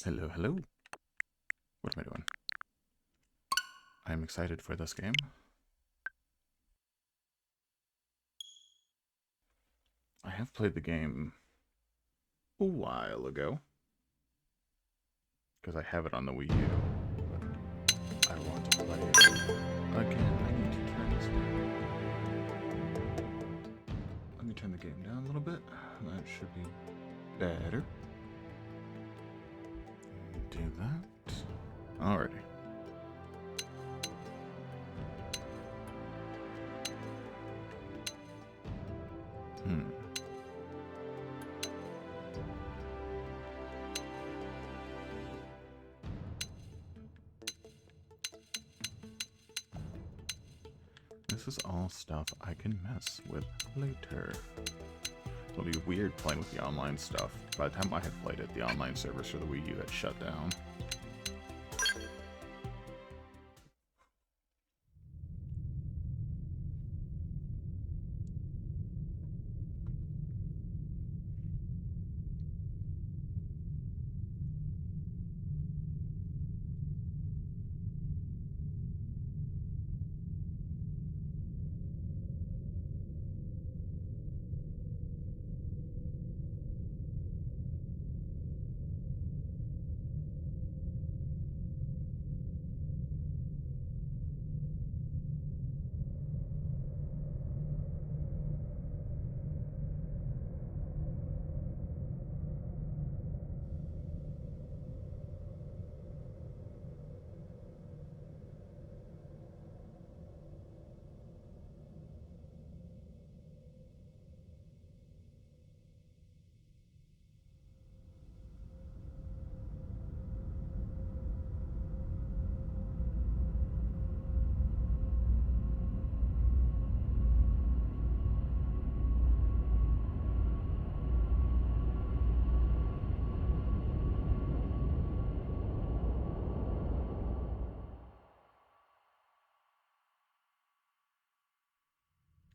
Hello, hello. What am I doing? I'm excited for this game. I have played the game a while ago, because I have it on the Wii U, but I want to play it again. I need to turn this down. Let me turn the game down a little bit. That should be better. Do that. Alrighty. This is all stuff I can mess with later. It'll be weird playing with the online stuff. By the time I had played it, the online servers for the Wii U had shut down.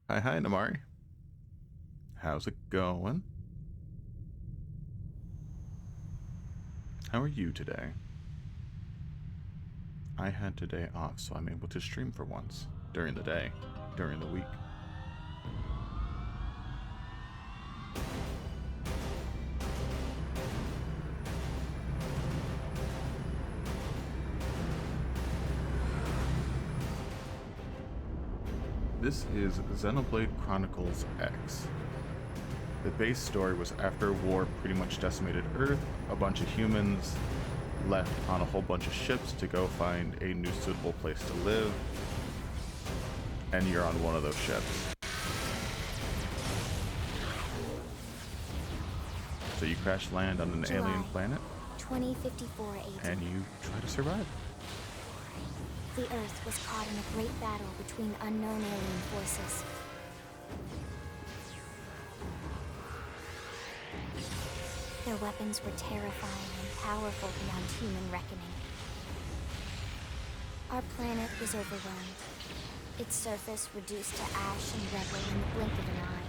Hi, Namari. How's it going? How are you today? I had today off, so I'm able to stream for once. During the day. During the week. This is Xenoblade Chronicles X. The base story was after war pretty much decimated Earth, a bunch of humans left on a whole bunch of ships to go find a new suitable place to live, and you're on one of those ships. So you crash land on an alien planet, 2054 AD. and you try to survive. The Earth was caught in a great battle between unknown alien forces. Their weapons were terrifying and powerful beyond human reckoning. Our planet was overwhelmed, its surface reduced to ash and rubble in the blink of an eye.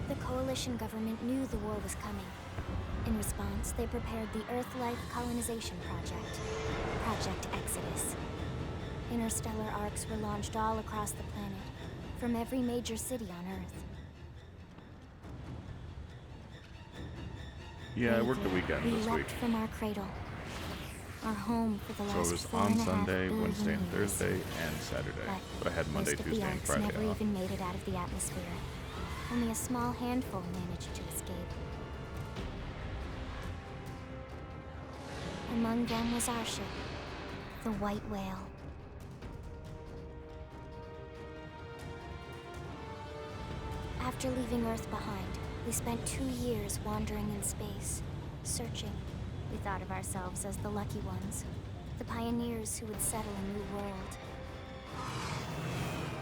The Coalition government knew the war was coming. In response, they prepared the Earth-Life Colonization Project, Project Exodus. Interstellar arcs were launched all across the planet, from every major city on Earth. Yeah, I worked the weekend We this week. leapt from our cradle, our home for the So last it was 4.5 on Sunday, billion Wednesday, and years. Thursday, and Saturday. But I had Monday, Most of the Tuesday, and arcs Friday never off. even made it out of the atmosphere. Only a small handful managed to escape. Among them was our ship, the White Whale. After leaving Earth behind, we spent 2 years wandering in space, searching. We thought of ourselves as the lucky ones, the pioneers who would settle a new world.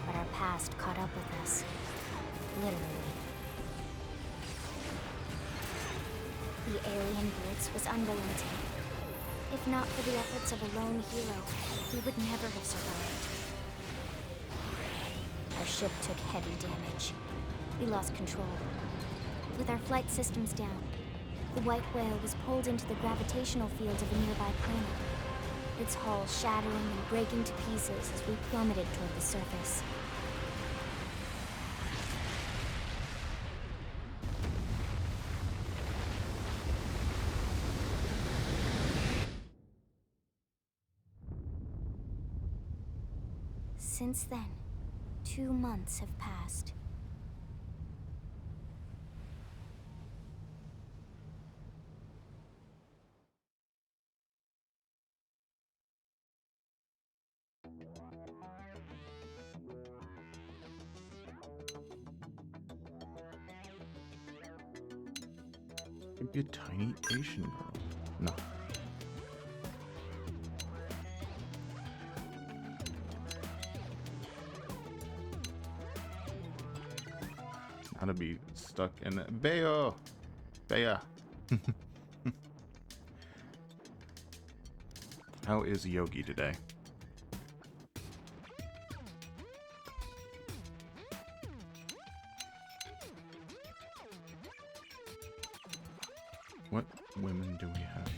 But our past caught up with us, literally. The alien blitz was unrelenting. If not for the efforts of a lone hero, we would never have survived. Our ship took heavy damage. we lost control. With our flight systems down, the white whale was pulled into the gravitational field of a nearby planet, its hull shattering and breaking to pieces as we plummeted toward the surface. Since then, 2 months have passed. It'd be a tiny Asian girl. No. How to be stuck in that. Bayo! Baya! How is Yogi today? What women do we have?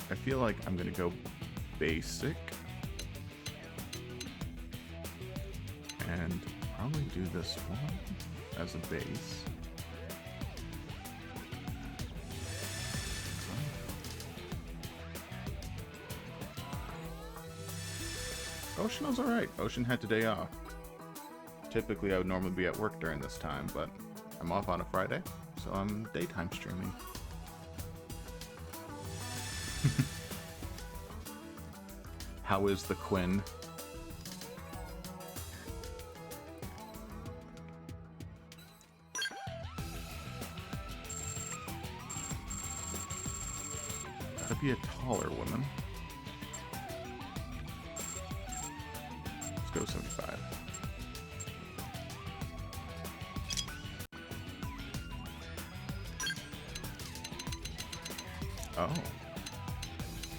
I feel like I'm gonna go basic and probably do this one as a base. Ocean was alright. Ocean had today off. Typically I would normally be at work during this time, but I'm off on a Friday, so I'm daytime streaming. How is the Quinn? Gotta be a taller woman. Let's go 75. Oh.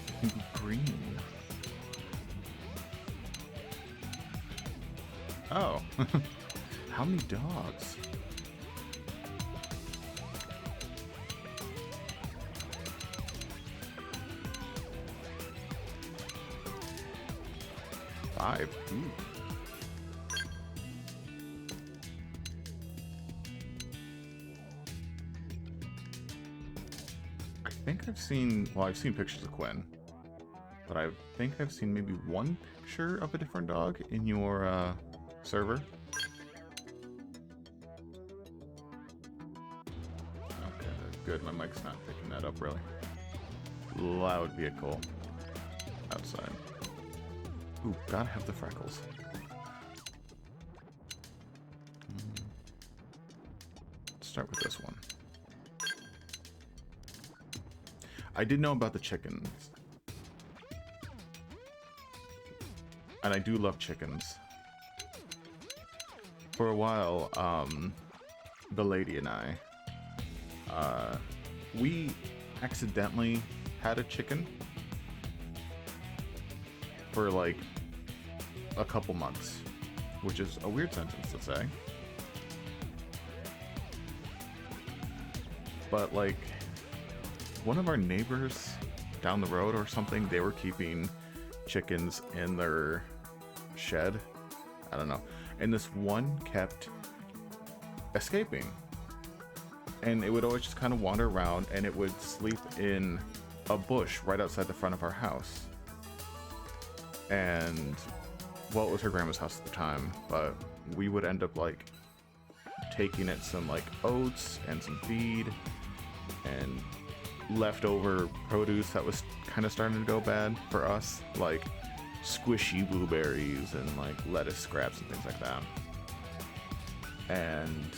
It can be green. Oh. How many dogs? Five. Ooh. I think I've seen, well, I've seen pictures of Quinn, but I think I've seen maybe one picture of a different dog in your server. Okay, good. My mic's not picking that up really. Loud vehicle outside. Ooh, gotta have the freckles. Let's start with this one. I did know about the chickens. And I do love chickens. For a while, the lady and I, we accidentally had a chicken for like a couple months, which is a weird sentence to say. But like, one of our neighbors down the road or something, they were keeping chickens in their shed. I don't know. And this one kept escaping. And it would always just kind of wander around, and it would sleep in a bush right outside the front of our house. And, well, it was her grandma's house at the time, but we would end up like taking it some like oats and some feed and leftover produce that was kind of starting to go bad for us, like squishy blueberries and like lettuce scraps and things like that. And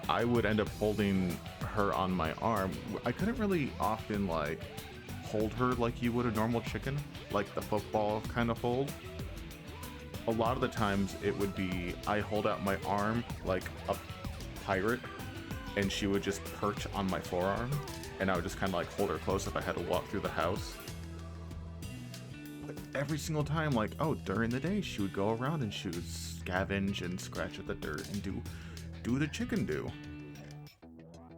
I would end up holding her on my arm. I couldn't really often like hold her like you would a normal chicken, like the football kind of hold. A lot of the times it would be I hold out my arm like a pirate, and she would just perch on my forearm, and I would just kind of like hold her close if I had to walk through the house. every single time, like, oh, during the day, she would go around and she would scavenge and scratch at the dirt and do the chicken do.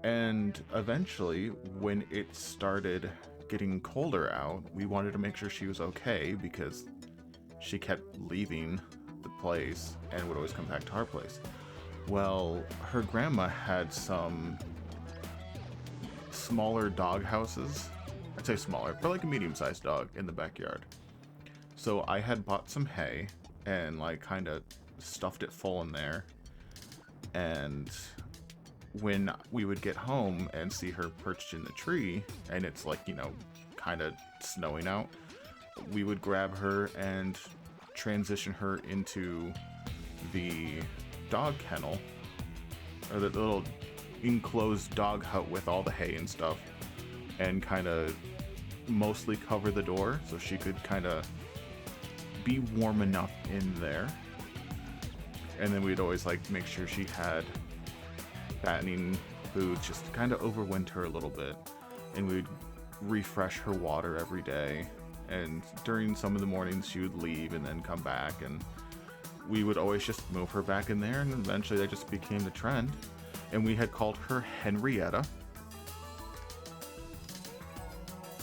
And eventually, when it started getting colder out, we wanted to make sure she was okay because she kept leaving the place and would always come back to our place. Well, her grandma had some smaller dog houses. I'd say smaller, but like a medium-sized dog in the backyard. So I had bought some hay and like kind of stuffed it full in there. And when we would get home and see her perched in the tree and it's like, you know, kind of snowing out, we would grab her and transition her into the dog kennel, or the little enclosed dog hut with all the hay and stuff, and kind of mostly cover the door so she could kind of be warm enough in there. And then we'd always like make sure she had fattening food just to kind of overwinter a little bit, and we'd refresh her water every day. And during some of the mornings she would leave and then come back, and we would always just move her back in there, and eventually that just became the trend. And we had called her Henrietta,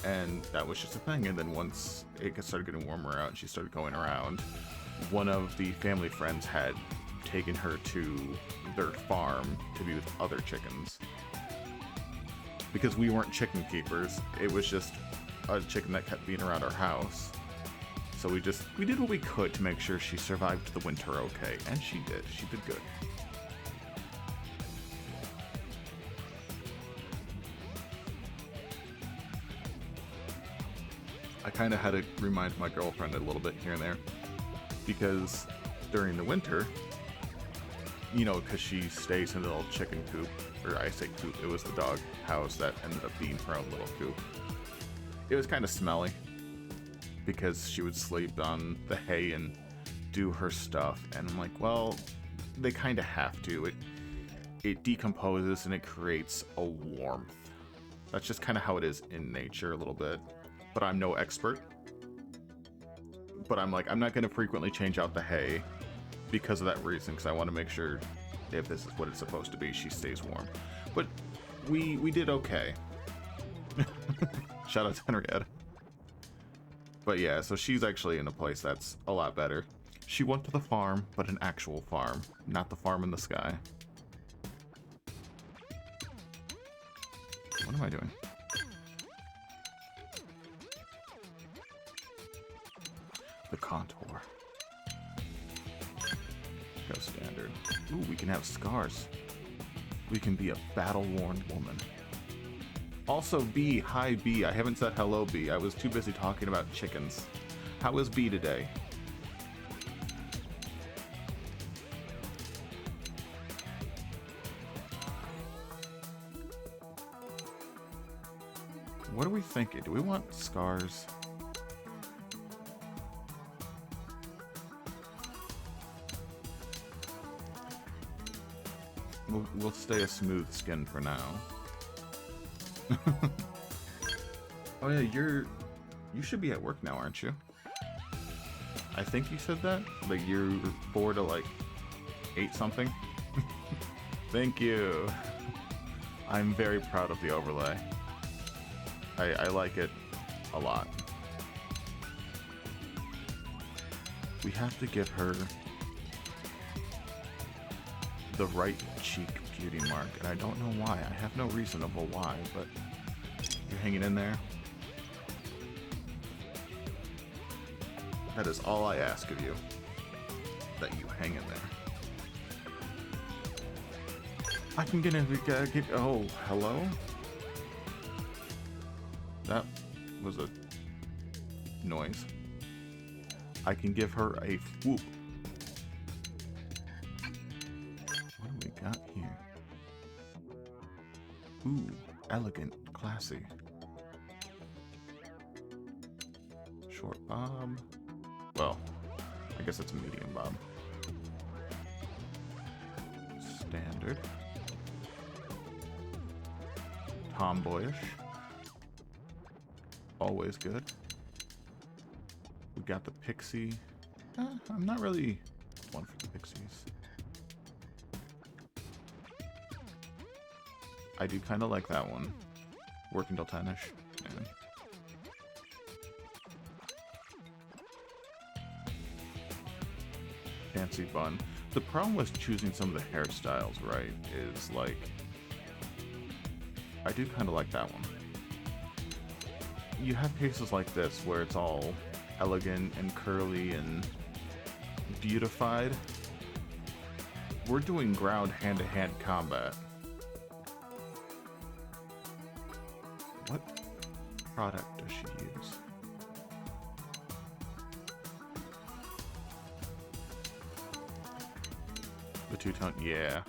and that was just a thing. And then once it started getting warmer out and she started going around, one of the family friends had taken her to their farm to be with other chickens, because we weren't chicken keepers. It was just a chicken that kept being around our house. So we did what we could to make sure she survived the winter okay, and she did. She did good. I kind of had to remind my girlfriend a little bit here and there, because during the winter, you know, because she stays in the little chicken coop, or I say coop, it was the dog house that ended up being her own little coop. It was kind of smelly, because she would sleep on the hay and do her stuff, and I'm like, well, they kind of have to. It decomposes and it creates a warmth. That's just kind of how it is in nature a little bit. But I'm no expert. But I'm like, I'm not going to frequently change out the hay because of that reason, because I want to make sure if this is what it's supposed to be, she stays warm. But we did okay. Shout out to Henrietta. But yeah, so she's actually in a place that's a lot better. She went to the farm, but an actual farm, not the farm in the sky. What am I doing? The contour. Go standard. Ooh, we can have scars. We can be a battle-worn woman. Also, B. Hi, B. I haven't said hello, B. I was too busy talking about chickens. How is B today? What are we thinking? Do we want scars? We'll stay a smooth skin for now. Oh yeah, you should be at work now, aren't you? I think you said that? Like you're 4 to like 8 something? Thank you. I'm very proud of the overlay. I like it a lot. We have to give her the right cheek beauty mark, and I don't know why. I have no reasonable why, but you're hanging in there. That is all I ask of you, that you hang in there. I can get oh, hello? That was a noise. I can give her a whoop. What do we got here? Ooh, elegant, classy. Short bob. Well, I guess it's a medium bob. Standard. Tomboyish. Always good. We We got the pixie. I'm not really one for the pixies. I do kind of like that one. Working till 10-ish. Yeah. Fancy bun. The problem with choosing some of the hairstyles, right, is like... I do kind of like that one. You have cases like this where it's all elegant and curly and beautified. We're doing ground hand-to-hand combat. What product does she use? The two-tone, yeah.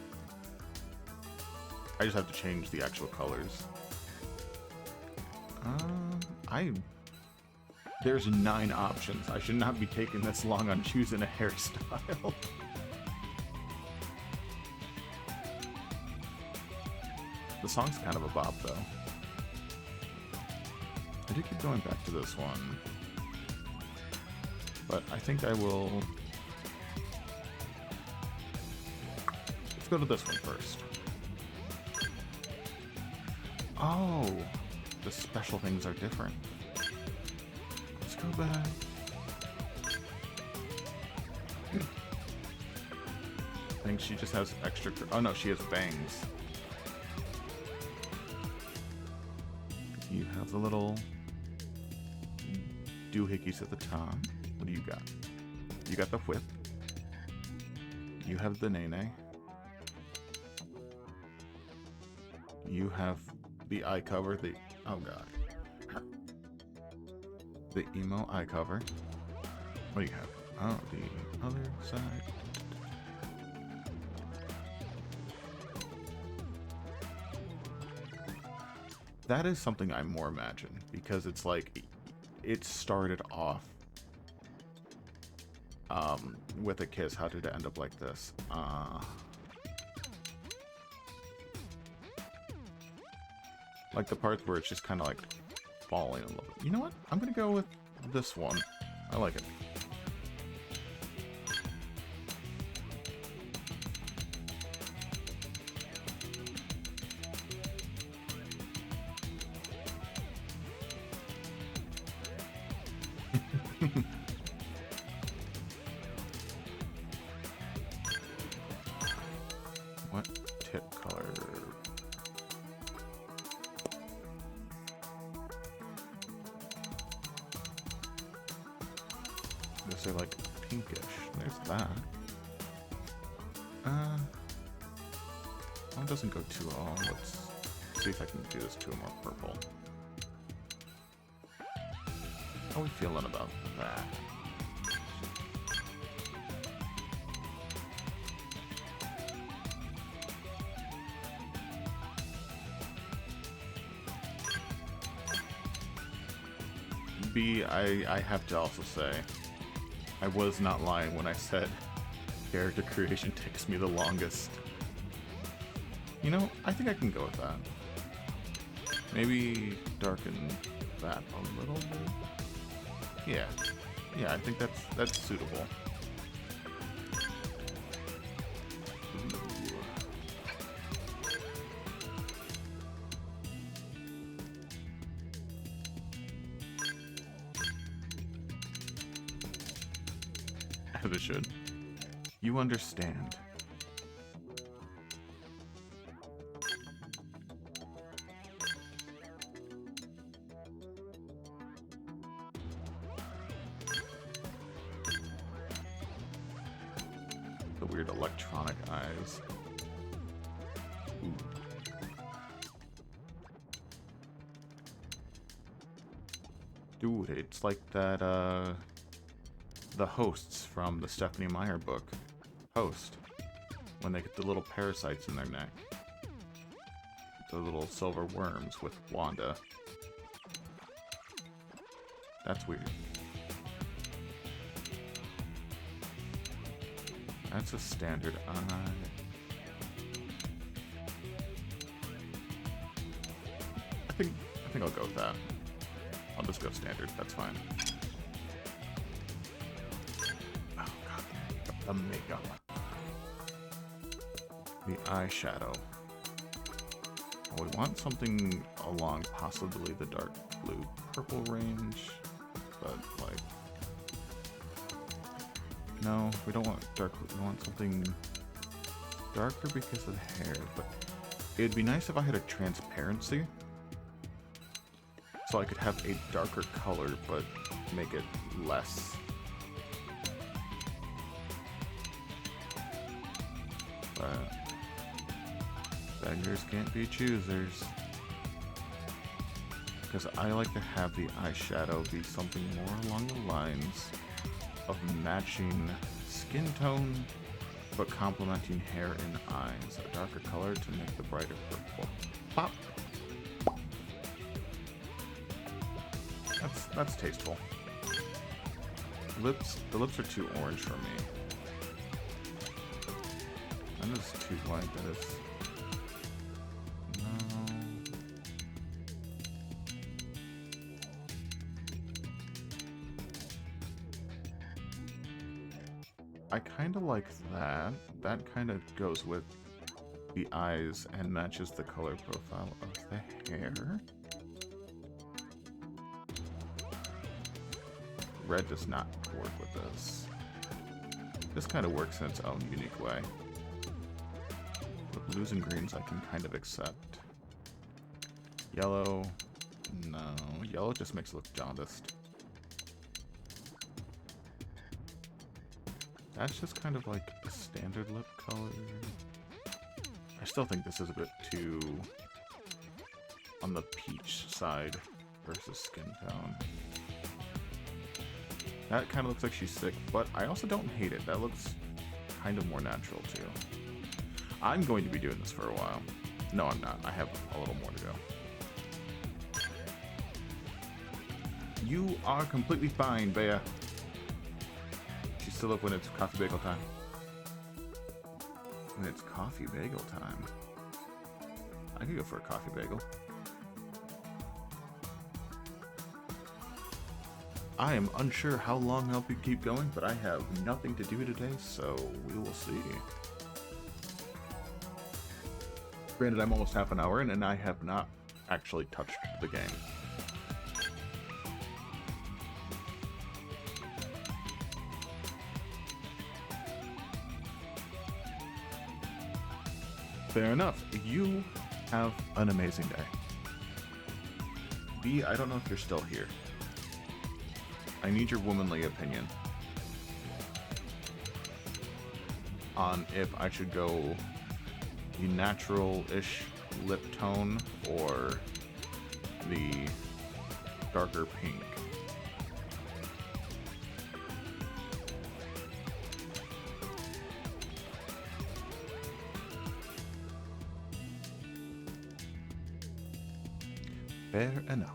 I just have to change the actual colors. There's 9 options. I should not be taking this long on choosing a hairstyle. The song's kind of a bop, though. I do keep going back to this one. But I think I will... Let's go to this one first. Oh! The special things are different. Let's go back. I think she just has extra... Oh no, she has bangs. You have the little doohickeys at the top. What do you got? You got the whip. You have the nene. You have the eye cover, the... Oh god. The emo eye cover. What do you have? Oh, the other side. That is something I more imagine, because it's like, it started off with a kiss. How did it end up like this? Like the parts where it's just kind of like falling a little bit. You know what? I'm gonna go with this one. I like it. What tip color? They're like pinkish. There's that. Well, it doesn't go too long. Let's see if I can do this to a more purple. How are we feeling about that? B, I have to also say, I was not lying when I said character creation takes me the longest. You know, I think I can go with that. Maybe darken that a little bit. Yeah. Yeah, I think that's suitable. As it should. You understand. The weird electronic eyes. Ooh. Dude, it's like that, the hosts from the Stephanie Meyer book, Host, when they get the little parasites in their neck. The little silver worms with Wanda. That's weird. That's a standard eye. I think I'll go with that. I'll just go standard, that's fine. the makeup. The eyeshadow. Well, we want something along possibly the dark blue purple range, but like, no, we don't want dark blue. We want something darker because of the hair, but it'd be nice if I had a transparency so I could have a darker color but make it less. But beggars can't be choosers. Because I like to have the eyeshadow be something more along the lines of matching skin tone but complementing hair and eyes. A darker color to make the brighter purple. Pop! That's tasteful. Lips, the lips are too orange for me. That is too white, that is... No... I kinda like that. That kinda goes with the eyes and matches the color profile of the hair. Red does not work with this. This kind of works in its own unique way. The blues and greens I can kind of accept. Yellow, no. Yellow just makes it look jaundiced. That's just kind of like a standard lip color. I still think this is a bit too on the peach side versus skin tone. That kind of looks like she's sick, but I also don't hate it. That looks kind of more natural, too. I'm going to be doing this for a while. No, I'm not. I have a little more to go. You are completely fine, Bea. She's still up when it's coffee bagel time. When it's coffee bagel time. I could go for a coffee bagel. I am unsure how long I'll keep going, but I have nothing to do today, so we will see. Granted, I'm almost half an hour in, and I have not actually touched the game. Fair enough. You have an amazing day. B, I don't know if you're still here. I need your womanly opinion on if I should go the natural-ish lip tone or the darker pink. Fair enough.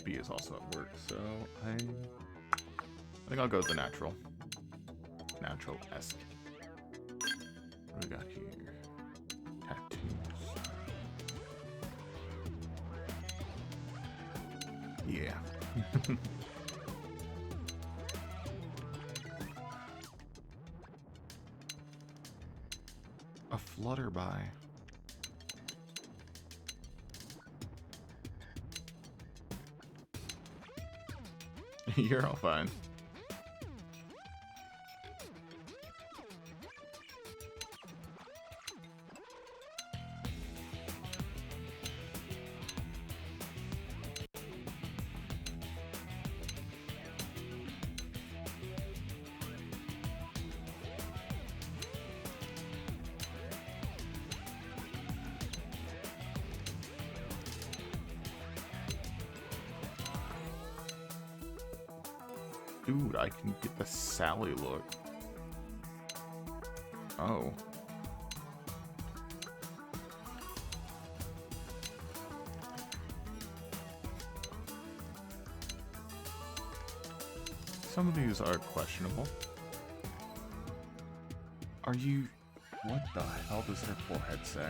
B is also at work, so I think I'll go with the natural. Natural-esque. What do we got here? Tattoos. Yeah. A flutterby. You're all fine. Dude, I can get the Sally look. Oh. Some of these are questionable. Are you... What the hell does her forehead say?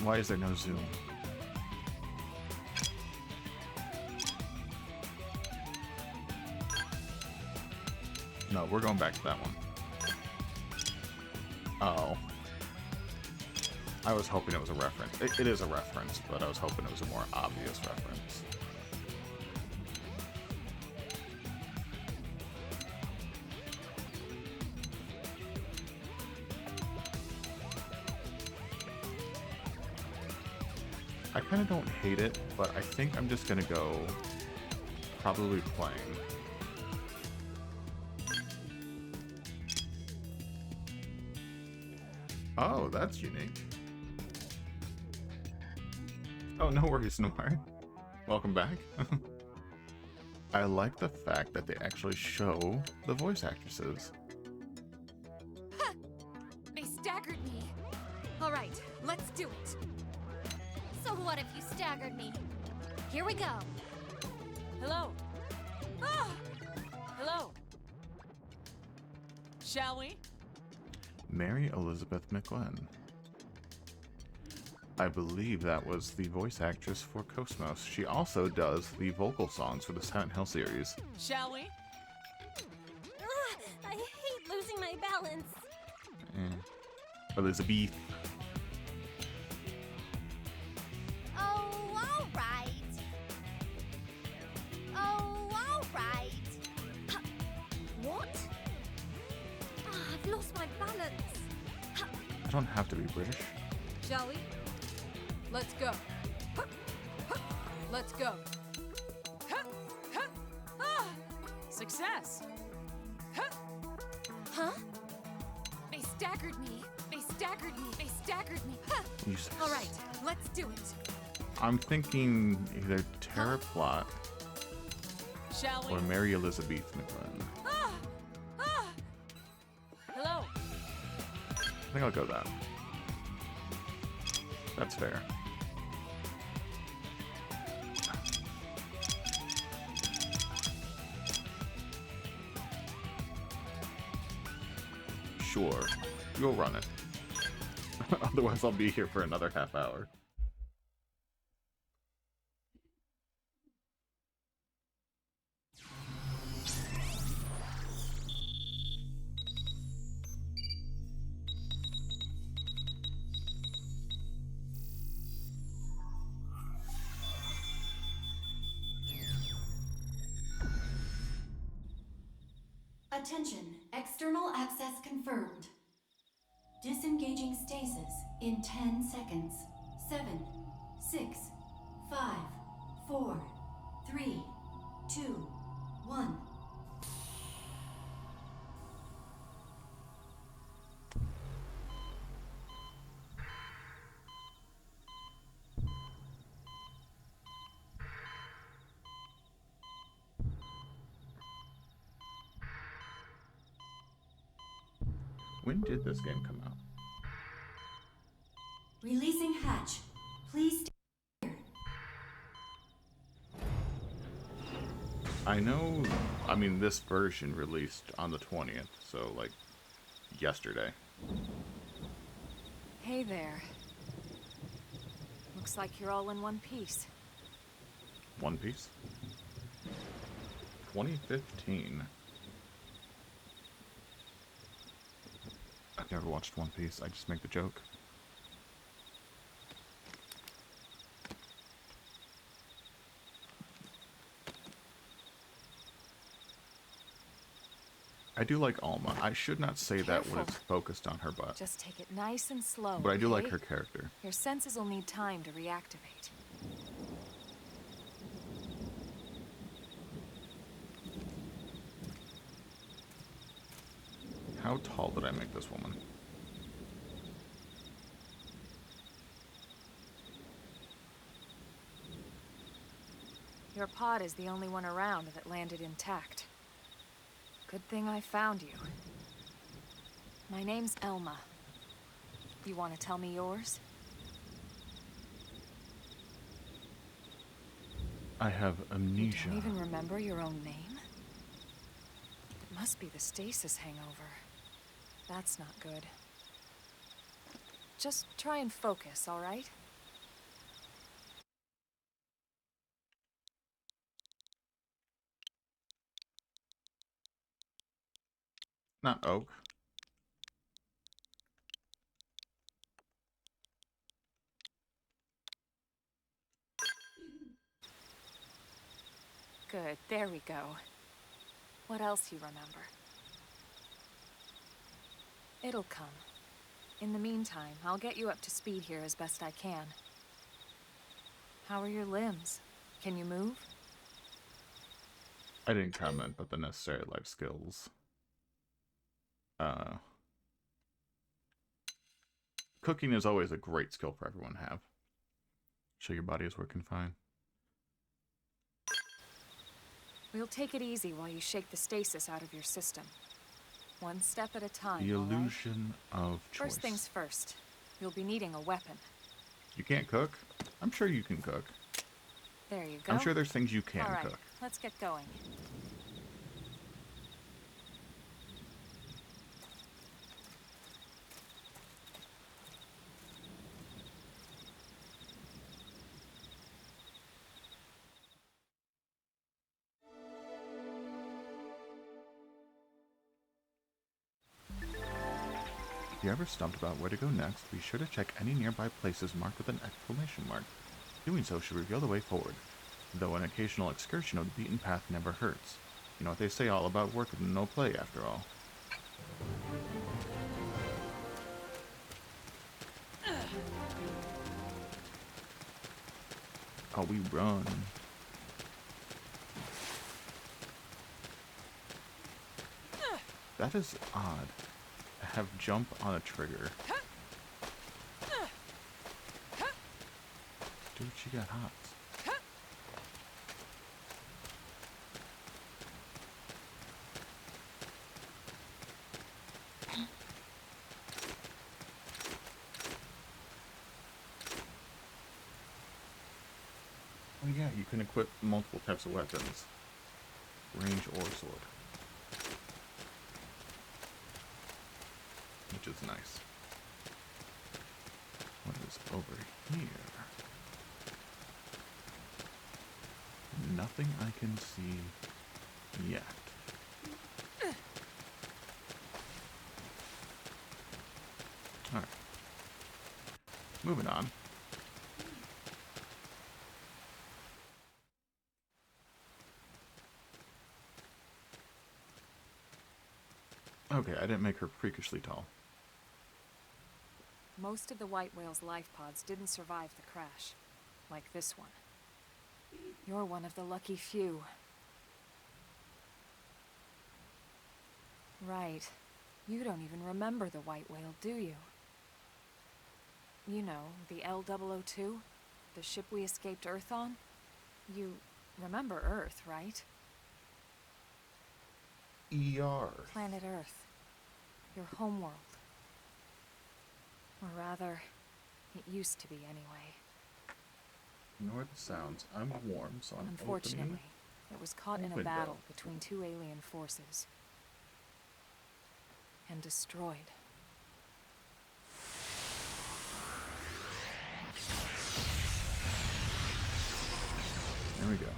Why is there no zoom? No, we're going back to that one. Oh. I was hoping it was a reference. It is a reference, but I was hoping it was a more obvious reference. I kind of don't hate it, but I think I'm just going to go probably playing. Oh, that's unique. Oh, no worries, Noir. Welcome back. I like the fact that they actually show the voice actresses. Ha! They staggered me. All right, let's do it. So what if you staggered me? Here we go. Hello. Ah! Hello. Shall we? Mary Elizabeth McGlynn. I believe that was the voice actress for Cosmos. She also does the vocal songs for the Silent Hill series. Shall we? I hate losing my balance. Elizabeth. Oh, all right. Oh, all right. Huh. What? I've lost my balance. I don't have to be British. Shall we? Let's go. Huh! Huh! Let's go. Huh! Huh! Ah! Success. Huh! Huh? They staggered me. They staggered me. They staggered me. Huh! Jesus. All right, let's do it. I'm thinking either Tara Plot Shall we? or Mary Elizabeth McGlynn. Ah! Ah! Hello. I think I'll go that. That's fair. Sure, you'll run it. Otherwise, I'll be here for another half hour. Attention, external access confirmed. Disengaging stasis in 10 seconds. 7, 6, 5, 4, 3, 2, 1. When did this game come out? Releasing hatch. Please stay here. I know, I mean, this version released on the 20th, so, like, yesterday. Hey there. Looks like you're all in one piece. One Piece? 2015. I've never watched One Piece, I just make the joke. I do like Alma. I should not say that when Careful. it's focused on her butt. Just take it nice and slow. But I do like okay? her character. Your senses will need time to reactivate. How tall did I make this woman? Your pod is the only one around that landed intact. Good thing I found you. My name's Elma. You want to tell me yours? I have You amnesia. don't even remember your own name? It must be the stasis hangover. That's not good. Just try and focus, all right? Not oak. Good, there we go. What else you remember? It'll come. In the meantime, I'll get you up to speed here as best I can. How are your limbs? Can you move? I didn't comment, but the necessary life skills. Cooking is always a great skill for everyone to have. Show your body is working fine. We'll take it easy while you shake the stasis out of your system. One step at a time, The all right? illusion of choice. First things first. You'll be needing a weapon. You can't cook? I'm sure you can cook. There you go. I'm sure there's things you can all right, cook. let's get going. If you're ever stumped about where to go next, be sure to check any nearby places marked with an exclamation mark. Doing so should reveal the way forward, though an occasional excursion of the beaten path never hurts. You know what they say, all about work and no play after all. Oh, we run. That is odd. Have jump on a trigger. Dude, she got hops. Oh yeah, you can equip multiple types of weapons. Range or sword. Which is nice. What is over here? Nothing I can see yet. Alright. Moving on. Okay, I didn't make her freakishly tall. Most of the white whale's life pods didn't survive the crash, like this one. You're one of the lucky few. Right. You don't even remember the white whale, do you? You know, the L-002? The ship we escaped Earth on? You remember Earth, right? ER. Planet Earth. Your homeworld. Or rather, it used to be anyway. Ignore the sounds. I'm warm, so I'm Unfortunately, opening it was caught in a window. battle between two alien forces. And destroyed. There we go.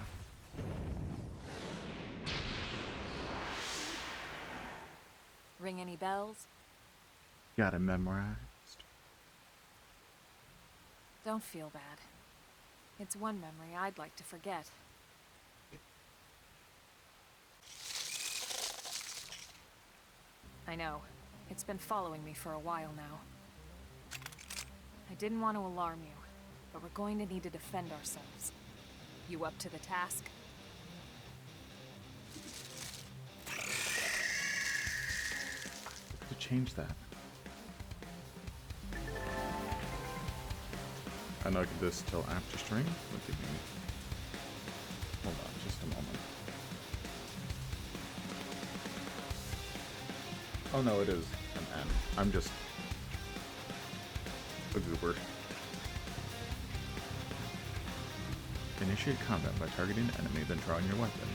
Ring any bells? Got it memorized. Don't feel bad. It's one memory I'd like to forget. I know. It's been following me for a while now. I didn't want to alarm you, but we're going to need to defend ourselves. You up to the task? To change that. I know I can do this till after stream. Look at me. Hold on just a moment. Oh no, it is an N. I'm just a goober. Initiate combat by targeting an enemy, then drawing your weapon.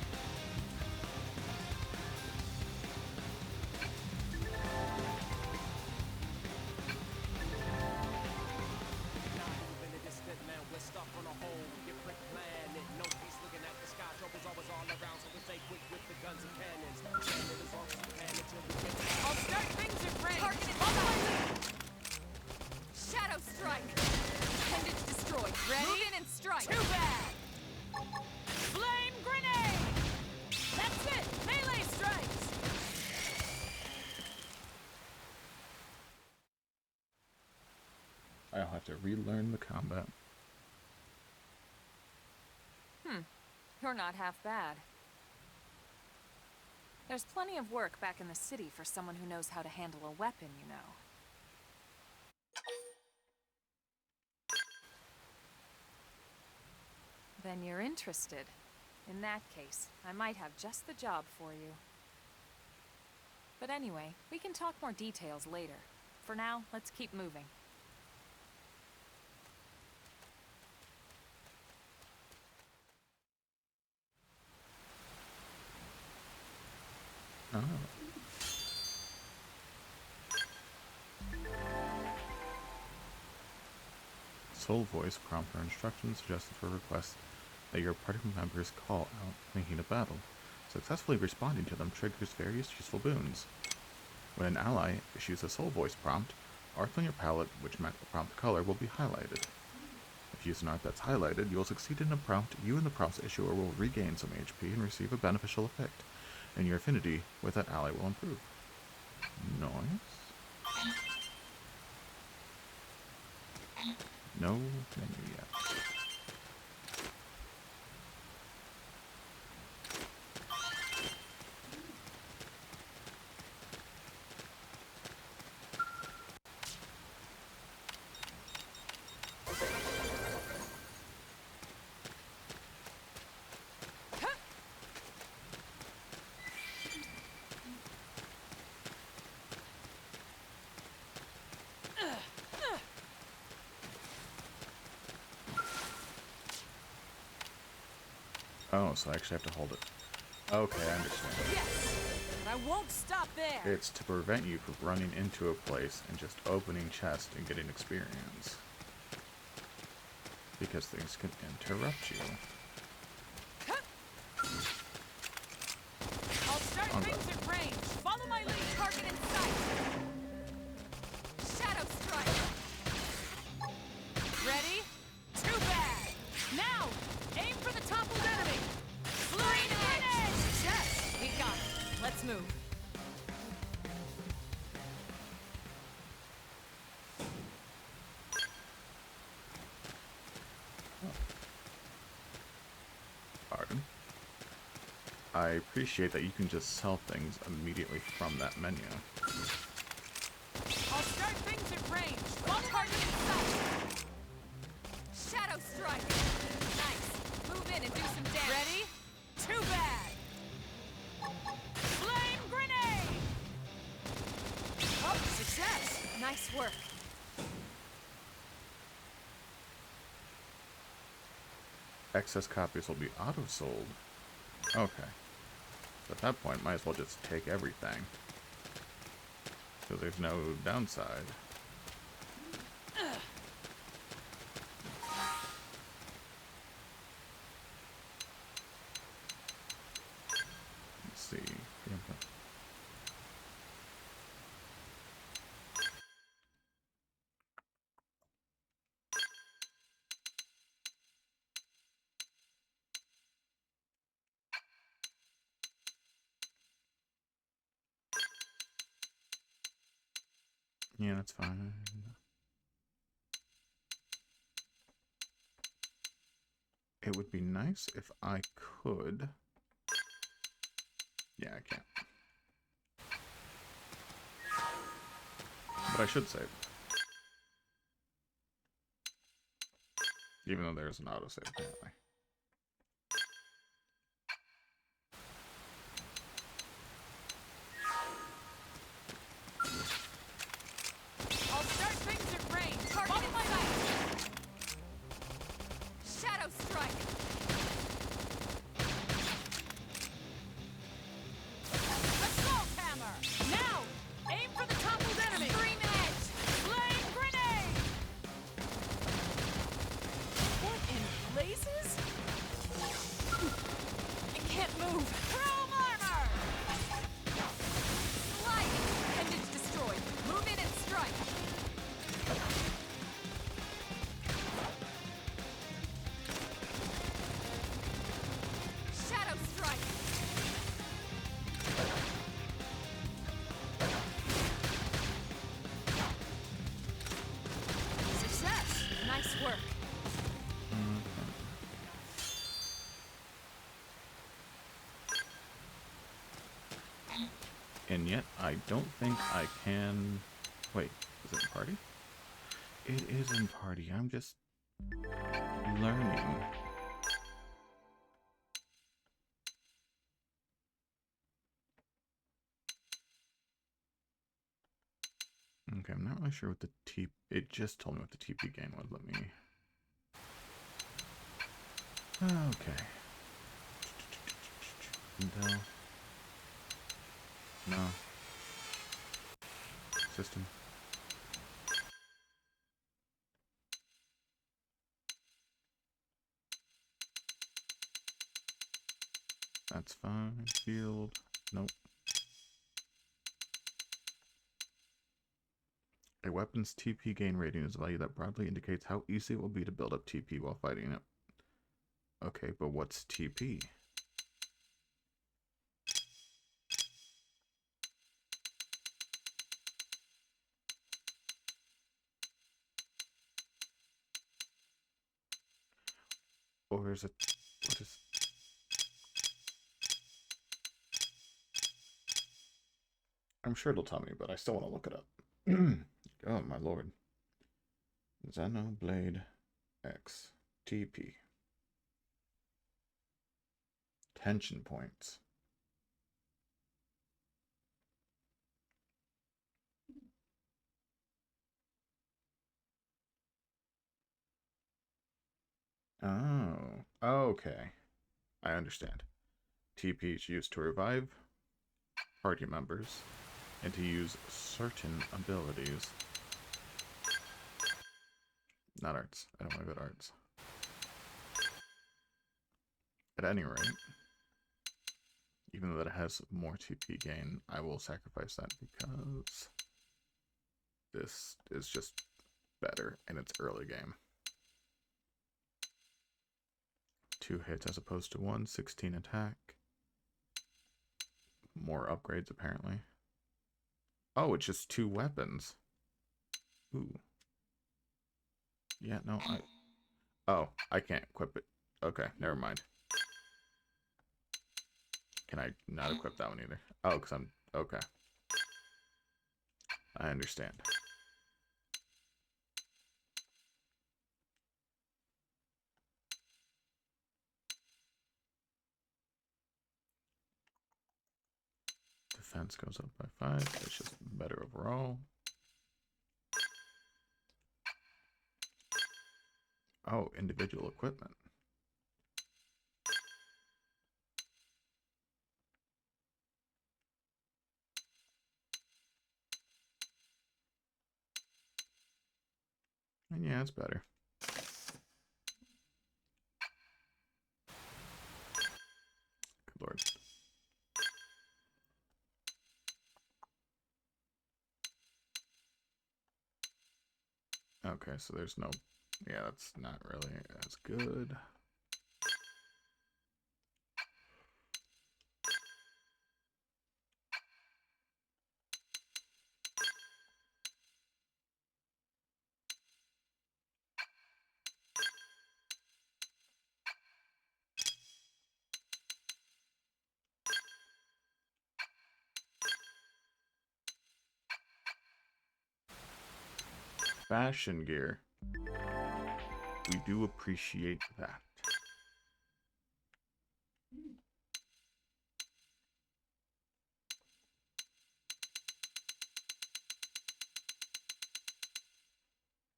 I'll have to relearn the combat. You're not half bad. There's plenty of work back in the city for someone who knows how to handle a weapon, you know. Then you're interested. In that case, I might have just the job for you. But anyway, we can talk more details later. For now, let's keep moving. Oh. Soul voice prompt or instructions suggested for requests that your party members call out thinking of battle. Successfully responding to them triggers various useful boons. When an ally issues a soul voice prompt, art on your palette which match the prompt color will be highlighted. If you use an art that's highlighted, you will succeed in a prompt, you and the prompt's issuer will regain some HP and receive a beneficial effect, and your affinity with that ally will improve. Nice. No menu yet. Oh, so I actually have to hold it. Okay, I understand. Yes! But I won't stop there! It's to prevent you from running into a place and just opening chests and getting experience. Because things can interrupt you. I'll start things at range. Follow my lead. Target in sight. Shadow strike. Ready? Too bad. Now, aim for the toppled enemy. Flying grenade. Yes, we got it. Let's move. Pardon. I appreciate that you can just sell things immediately from that menu. I'll start things at range. One target in sight. Shadow strike. Nice. Move in and do some damage. Ready? Too bad. Flame grenade. Oh, success. Nice work. Excess copies will be auto-sold. Okay. At that point, might as well just take everything. Because there's no downside. Let's see. Yeah, that's fine. It would be nice if I could. Yeah, I can't. But I should save. Even though there's an autosave, apparently. I'll start things at range. Target in sight. Shadow strike. Assault hammer. Now, aim for the toppled enemy. Extreme edge. Flame grenade. What in blazes? yet I don't think I can... Wait, is it in party? It is in party. I'm just learning. Okay, I'm not really sure what the TP... It just told me what the TP gain was. Let me... Okay. Intel. No. System. That's fine. Field. Nope. A weapon's TP gain rating is a value that broadly indicates how easy it will be to build up TP while fighting it. Okay, but what's TP? Or is it... What is... I'm sure it'll tell me, but I still want to look it up. Oh, my lord. Xenoblade X. TP. Tension points. Oh, okay. I understand. TP is used to revive party members and to use certain abilities. Not arts. I don't want to go to arts. At any rate, even though that it has more TP gain, I will sacrifice that because this is just better in its early game. 2 hits as opposed to 1, 16 attack. More upgrades apparently. Oh, it's just 2 weapons. Ooh. Yeah, no, Oh, I can't equip it. Okay, never mind. Can I not equip that one either? Oh, because I'm... Okay. I understand. Defense goes up by 5. That's just better overall. Oh, individual equipment. And yeah, it's better. Good lord. Okay, so there's no... Yeah, that's not really as good. Fashion gear. We do appreciate that.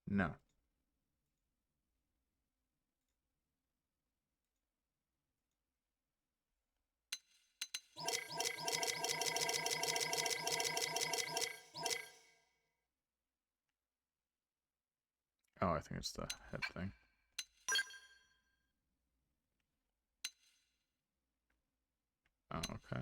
No. Oh, I think it's the head thing. Oh, okay.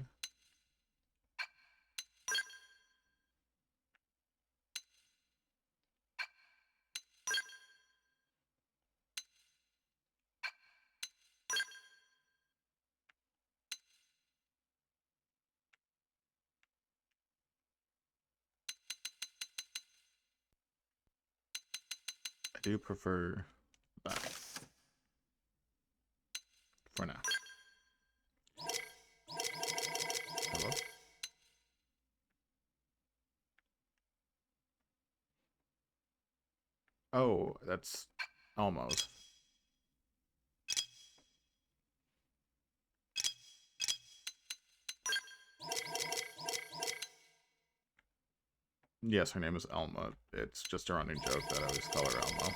I do prefer that. For now. Hello? Oh, that's almost. Yes, her name is Elma. It's just a running joke that I always call her Elmo.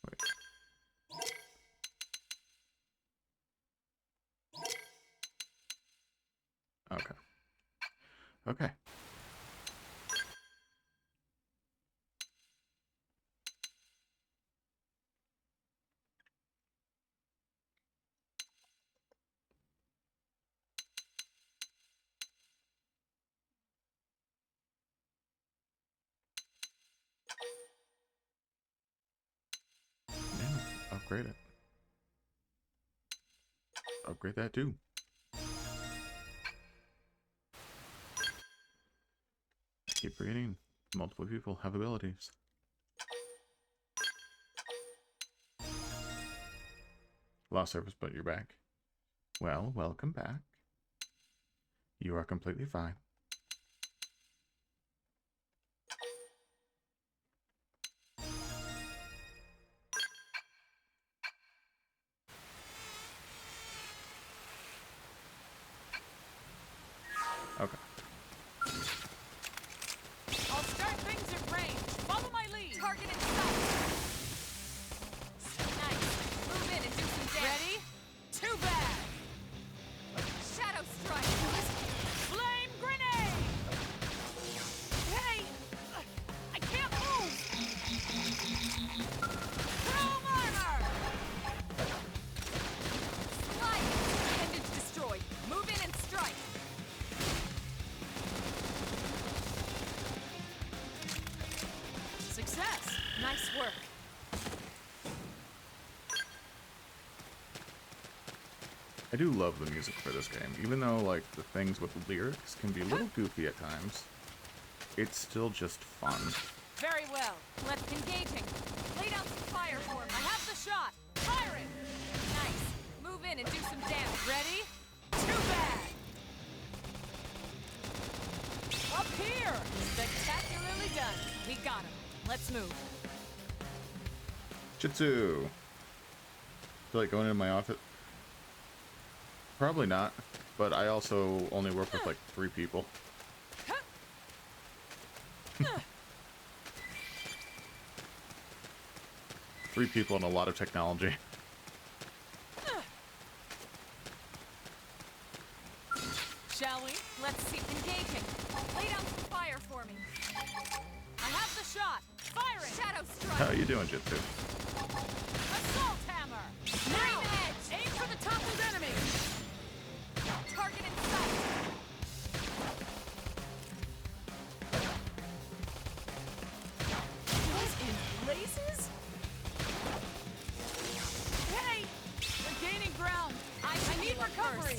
Wait. Okay. Okay. Yeah, upgrade it. Upgrade that too. Keep reading. Multiple people have abilities. Lost service, but you're back. Well, welcome back. You are completely fine. Okay. I'll start things at range. Follow my lead. Target in sight. Nice. Move in and do some damage. Ready? Too bad. Shadow strike. Flame grenade. Hey, I can't move. Chrome armor. Slide. Appendage destroyed. Move in and strike. Success! Nice work. I do love the music for this game, even though like the things with lyrics can be a little goofy at times. It's still just fun. Very well. Let's engaging. Lay down some fire for me. I have the shot. Firing. Nice. Move in and do some damage. Ready? Too bad. Up here. Spectacularly done. We got him. Let's move. Jitsu! Feel like going into my office? Probably not, but I also only work with like 3 people. 3 people and a lot of technology. Shall we? Let's see. Engaging. Lay down some fire for me. I have the shot. Firing. Shadow strike. How are you doing, Jitsu? Assault hammer. Now. Edge. Aim for the toppled enemy. Target in sight. What in blazes? Hey! We're gaining ground. I need recovery.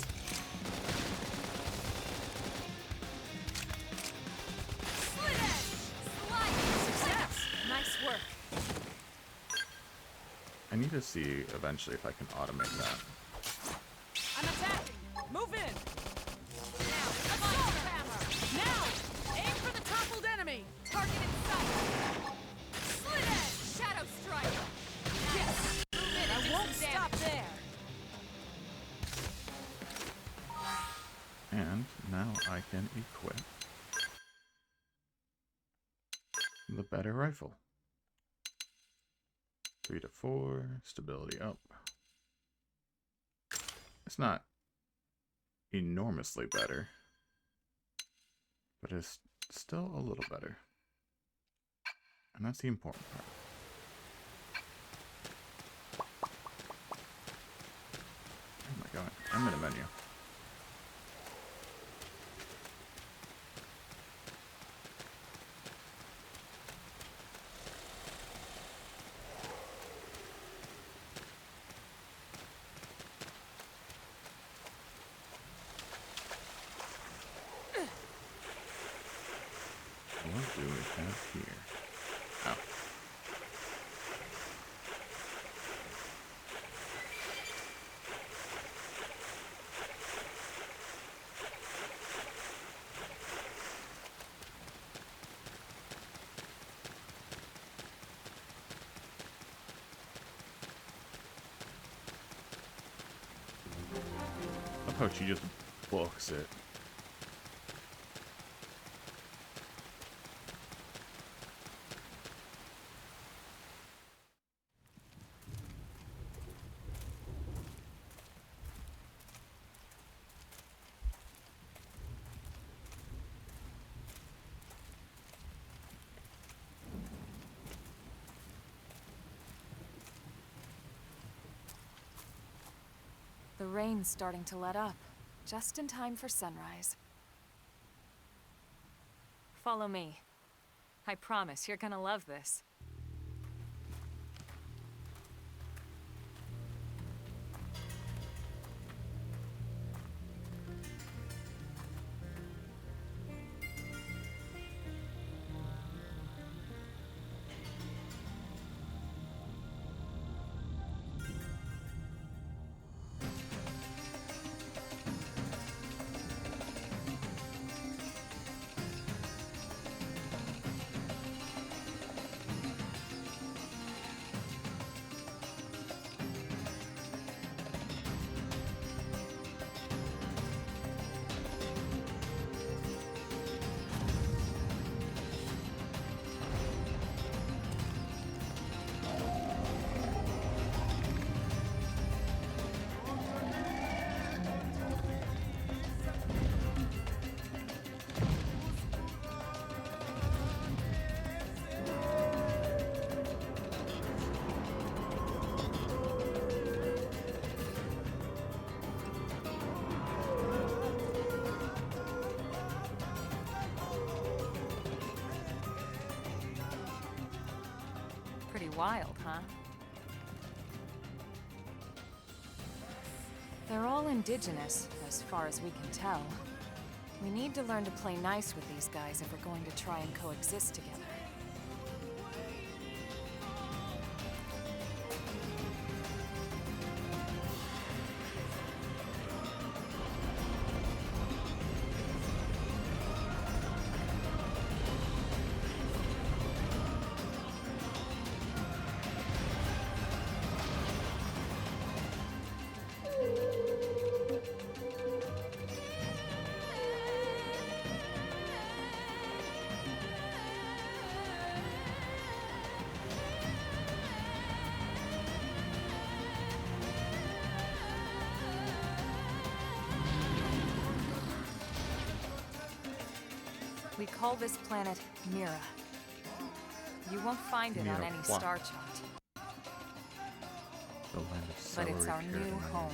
Slit edge. Slide. Success. Nice work. I need to see eventually if I can automate that. I'm attacking. Move in. Now, assault hammer. Now, aim for the toppled enemy. Target in sight. Slit edge. Shadow strike. Yes. Move in. I won't stop there. And now I can equip the better rifle. 3 to 4, stability up. It's not enormously better, but it's still a little better. And that's the important part. Oh my god, I'm in a menu. What do we have here? Oh. Look how she just books it. The rain's starting to let up, just in time for sunrise. Follow me. I promise you're gonna love this. Pretty wild, huh? They're all indigenous, as far as we can tell. We need to learn to play nice with these guys if we're going to try and coexist together. We call this planet Mira. You won't find it on Mira any what? star chart, The land of but celery it's our carrot new and onion. home.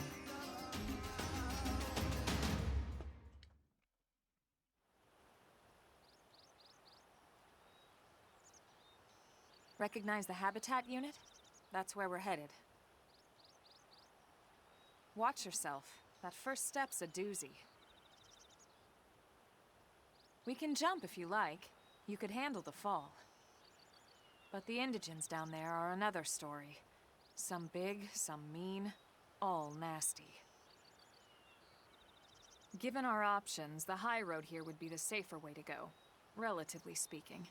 Recognize the habitat unit? That's where we're headed. Watch yourself. That first step's a doozy. We can jump if you like. You could handle the fall. But the indigents down there are another story. Some big, some mean, all nasty. Given our options, the high road here would be the safer way to go, relatively speaking.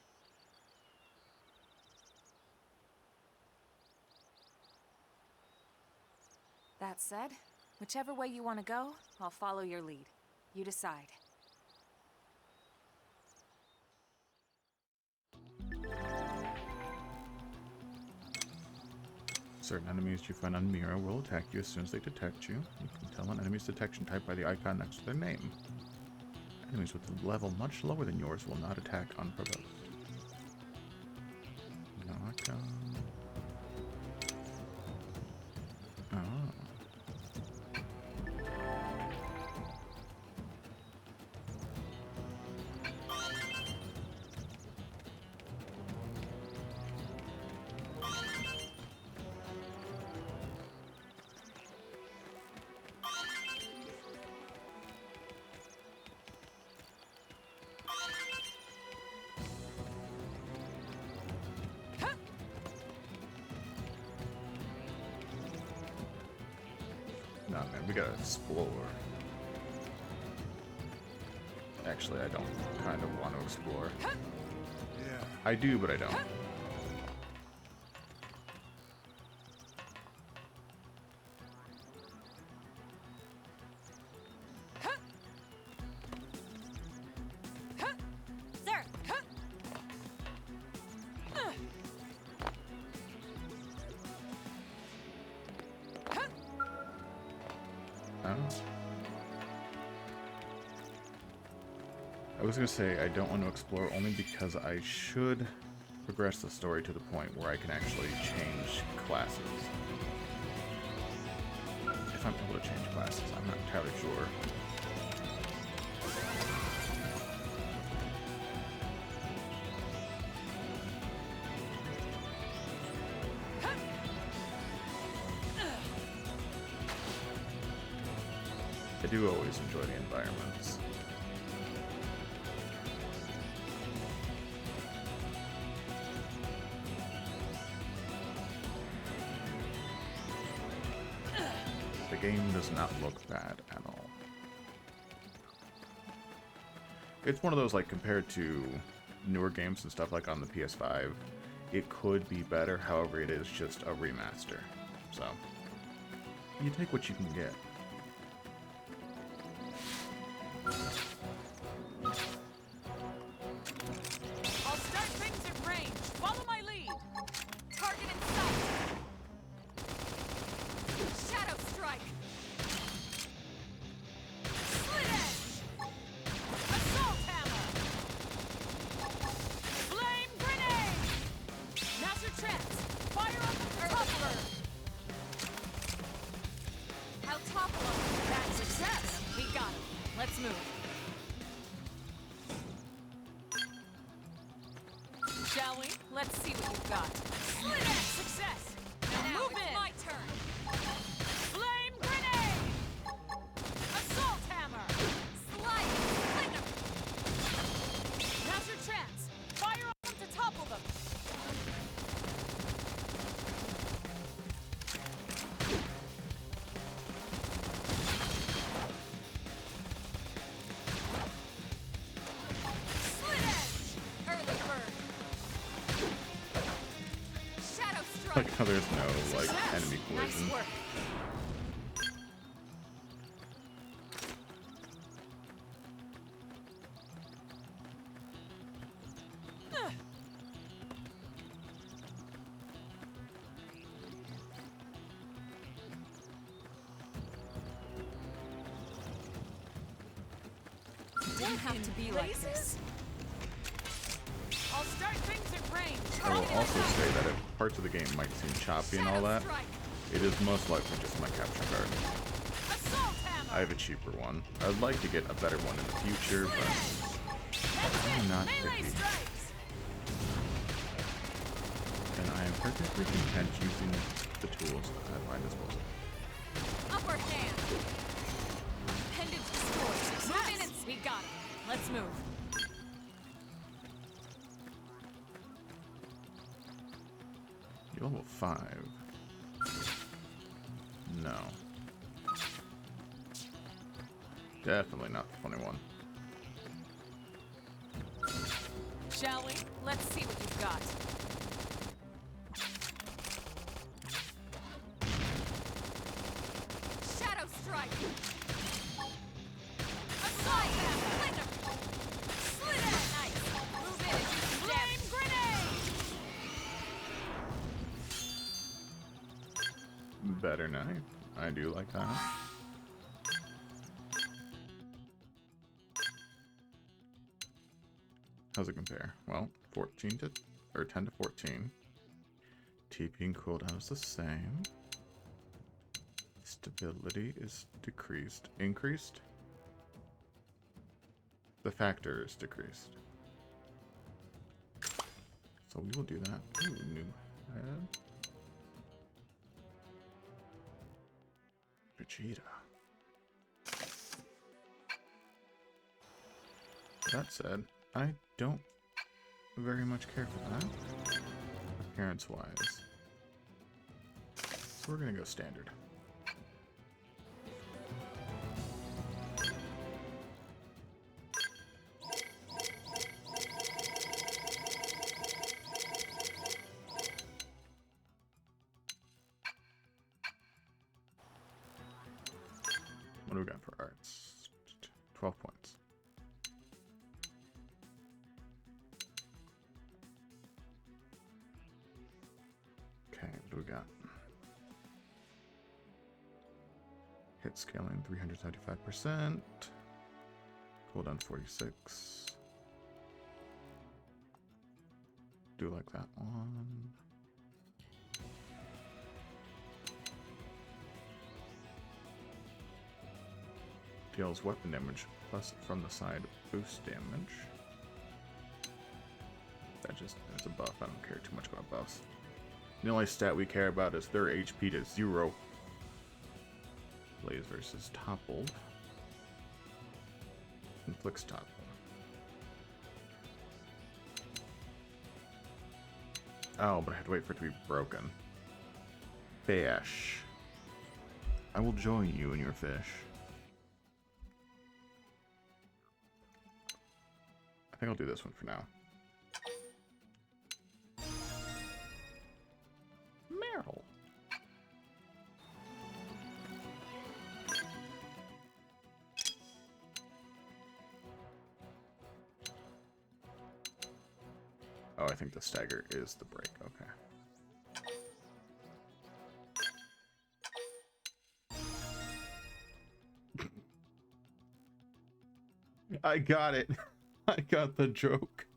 That said, whichever way you want to go, I'll follow your lead. You decide. Certain enemies you find on Mira will attack you as soon as they detect you. You can tell an enemy's detection type by the icon next to their name. Enemies with a level much lower than yours will not attack unprovoked. Knockout. Oh. Nah, man, we gotta explore. Actually, I don't kind of want to explore. I do, but I don't. I was going to say I don't want to explore only because I should progress the story to the point where I can actually change classes. If I'm able to change classes, I'm not entirely sure. I do always enjoy the environments. The game does not look bad at all. It's one of those, like, compared to newer games and stuff like on the PS5, it could be better, however it is just a remaster. So, you take what you can get. I'll start things at range. Follow my lead. Target in sight. Shadow strike. Split edge. Assault hammer. Flame grenade. Now's your chance. Fire up the toppler. I'll topple him. That's success. We got him. Let's move. Shall we? Let's see what you've got. Slit edge success. Now move in. My turn. Flame grenade. Assault hammer. Slide. Flinger. Now's your chance. Fire up to topple them. Slit edge. Early bird. Shadow strike. Like how there's no, like, Success. enemy collision. Nice work. Didn't have to be like this. I'll start things at range. I will also say that if parts of the game might seem choppy and all that, it is most likely just my capture card. Assault hammer. I have a cheaper one. I'd like to get a better one in the future, but I'm not Melee picky. strikes. And I am perfectly content using the tools at my disposal. Upper hand. Appendage destroyed. Move in and we got him. Let's move. You level 5. No. Definitely not the funny one. Shall we? Let's see what you've got. Shadow strike. Assault hammer. Flinger. Slit it. Nice. Move in and do some damage. Flame grenade. Better knife. I do like that. How's it compare? Well, 14 to, or 10 to 14. TP and cooldown is the same. Stability is decreased. Increased? The factor is decreased. So we will do that. Ooh, new head. Vegeta. That said, I don't very much care for that, appearance-wise. So we're gonna go standard. What do we got for arts? 12 points. Okay, what do we got? Hit scaling 375%. Cooldown 46. Do like that one. Deals weapon damage plus from the side boost damage. That's a buff. I don't care too much about buffs. The only stat we care about is their HP to 0. Blaze versus Toppled. Inflicts Toppled. Oh, but I had to wait for it to be broken. Fish. I will join you in your fish. I think I'll do this one for now. Meryl. Oh, I think the stagger is the break. Okay. I got it. I got the joke.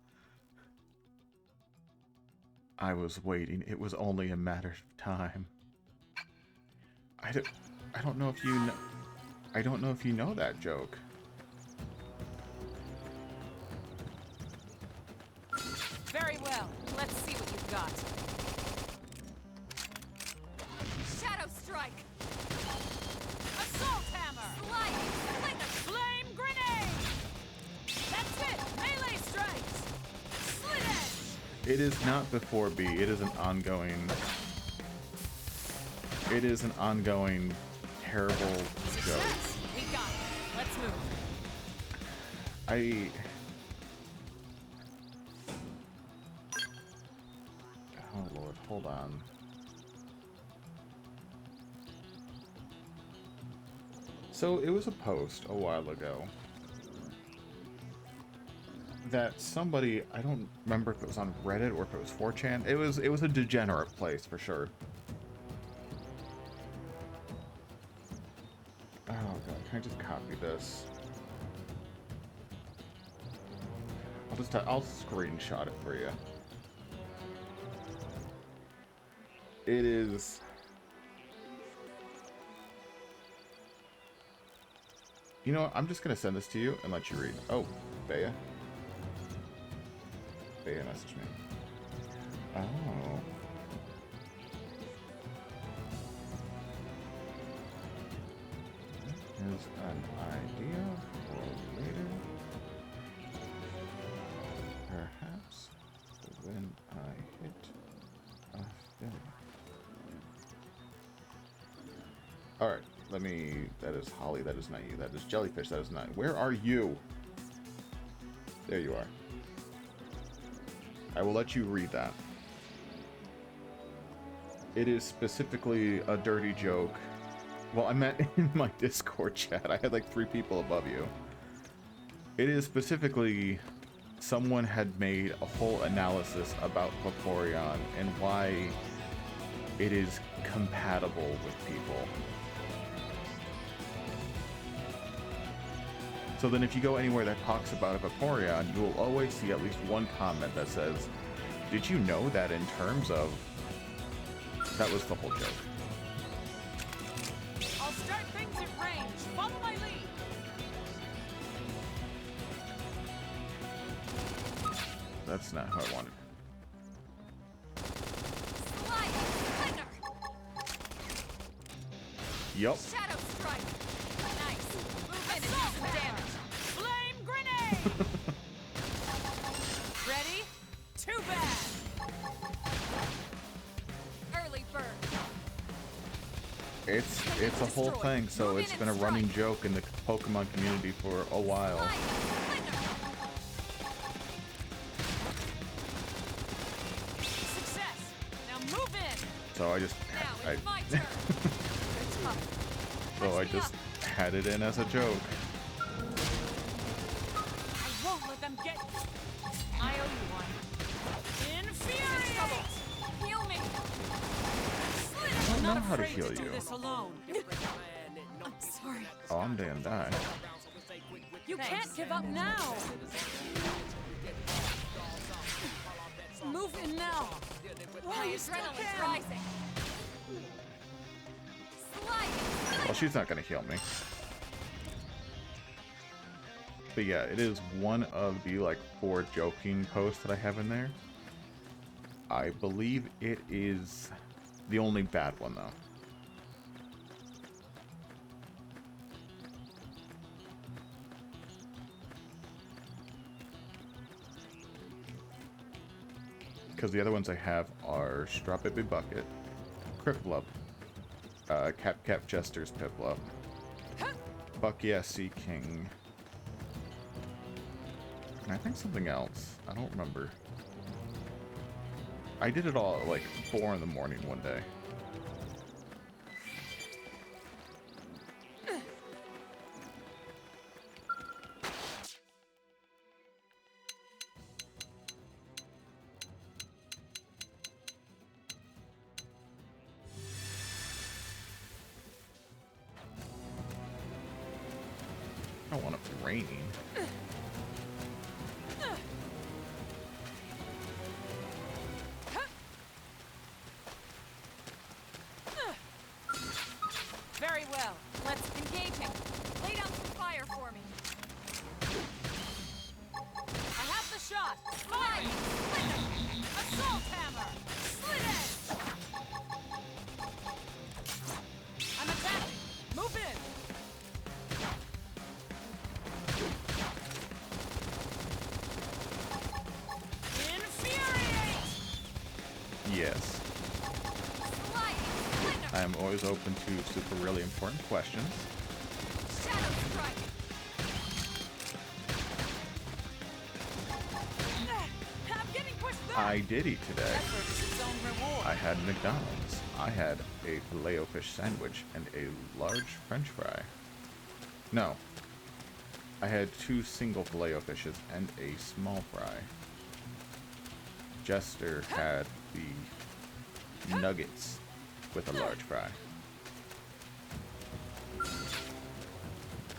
I was waiting. It was only a matter of time. I don't know if you know. I don't know if you know that joke. Very well. Let's see what you've got. Shadow Strike. Assault Hammer. Sliding Flame Grenade. That's it. Melee strikes. Slit Edge. It is not before B. It is an ongoing. It is an ongoing terrible joke. We got it. Let's move. Oh Lord, hold on. So it was a post a while ago that somebody, I don't remember if it was on Reddit or if it was 4chan. It was a degenerate place for sure. Oh god, can I just copy this? I'll screenshot it for you. It is. You know what? I'm just gonna send this to you and let you read. Oh, Bea. Bea messaged me. Oh. Here's an idea for later. Perhaps when I hit affinity. Alright, let me... That is Holly, that is not you. That is Jellyfish, that is not... Where are you? There you are. I will let you read that. It is specifically a dirty joke. Well, I meant in my Discord chat. I had like 3 people above you. It is specifically... Someone had made a whole analysis about Vaporeon and why it is compatible with people. So then if you go anywhere that talks about a Vaporeon, you will always see at least one comment that says, did you know that in terms of... That was the whole joke. I'll start things at range. Follow my lead. That's not how I wanted. Yup. Shadow Strike. Nice. Move in and do some damage. Flame Grenade. Ready? Too bad. Early bird. It's a whole thing, so it's been a running joke in the Pokemon community for a while. So I just, so I just had it in as a joke. I won't let them get. I owe you one. Infuriate! Heal me. I don't know how to heal you. I'm sorry. Oh, I'm damn die. You can't give up now! Move in now! My adrenaline's rising! Well, she's not going to heal me. But yeah, it is one of the, like, 4 joking posts that I have in there. I believe it is the only bad one, though. Because the other ones I have are Strop Baby Bucket, Criplup, Cap Jester's Piplup, Bucky Sea King, and I think something else. I don't remember. I did it all at like 4 in the morning one day. I don't want it raining. Very well. Let's engage him. Lay down some fire for me. I have the shot. Slide! Splinter! Assault hammer! Slit edge! I'm attacking! Move in! Infuriate! Yes. I am always open to super really important questions. Shadow strike! I'm getting pushed back! I did eat today. Effort is its own reward. I had McDonald's. I had a filet-o-fish sandwich and a large French fry. No. I had 2 single filet-o-fishes and a small fry. Jester had the nuggets with a large fry.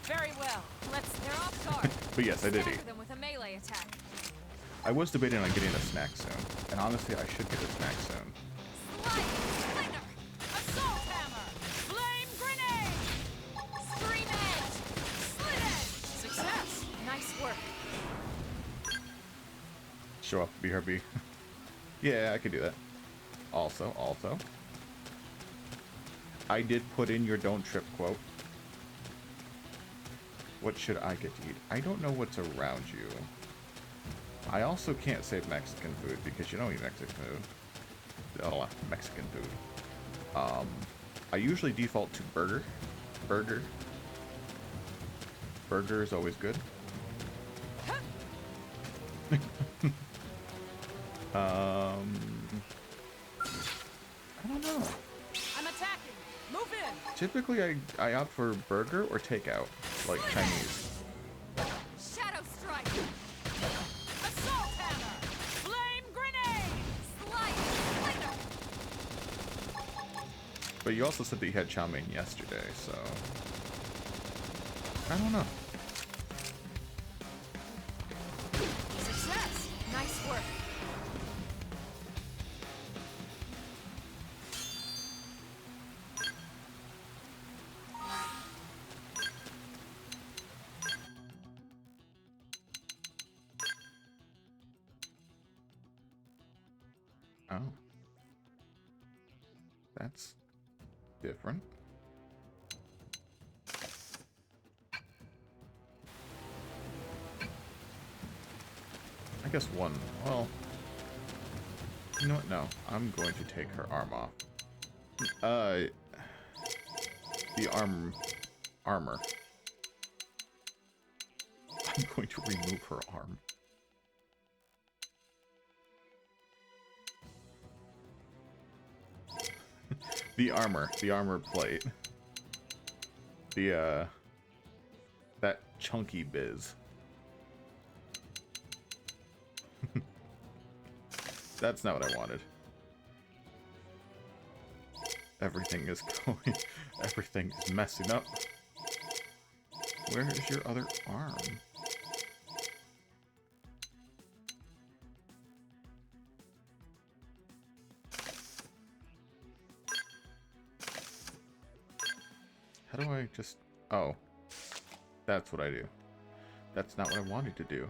Very well. They're off guard. But yes, I did Stagger eat. them with a melee attack. I was debating on getting a snack soon. And honestly, I should get a snack soon. Slide! Splinter! Assault hammer! Flame grenade! Scream edge! Slit edge! Success! Nice work. Show off BRB. Yeah, I could do that. Also, I did put in your don't trip quote. What should I get to eat? I don't know what's around you. I also can't save Mexican food because you don't eat Mexican food. Oh, Mexican food. I usually default to burger. Burger is always good. I don't know. I'm attacking. Move in. Typically, I opt for burger or takeout, like Chinese. Shadow strike. Assault hammer. Flame grenade. Slide. Splinter. But you also said that you had chow mein yesterday, so I don't know. Success. Nice work. Oh. That's different. I guess one. Well, you know what? No, I'm going to take her arm off. The armor. I'm going to remove her arm. The armor plate. The, that chunky biz. That's not what I wanted. Everything is messing up. Where is your other arm? do I just... Oh. That's what I do. That's not what I wanted to do.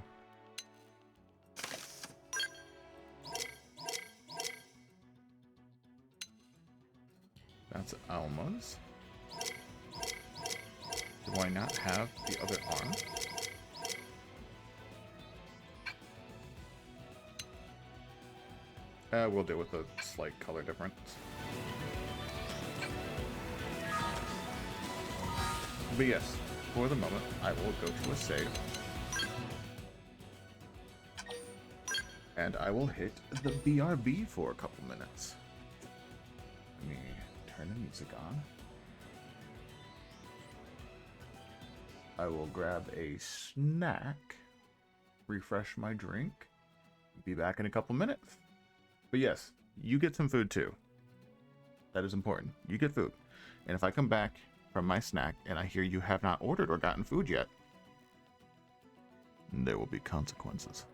That's Alma's. Do I not have the other arm? We'll deal with a slight color difference. But yes, for the moment, I will go to a save. And I will hit the BRB for a couple minutes. Let me turn the music on. I will grab a snack, refresh my drink, be back in a couple minutes. But yes, you get some food too. That is important. You get food. And if I come back from my snack and I hear you have not ordered or gotten food yet, there will be consequences.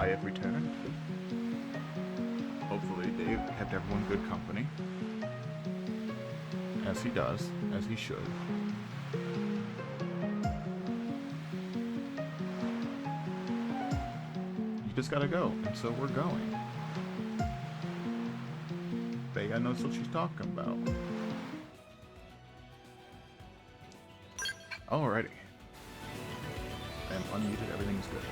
I have returned. Hopefully Dave kept everyone good company. As he does, as he should. You just gotta go, and so we're going. Vega knows what she's talking about. Alrighty. I am unmuted, everything's good.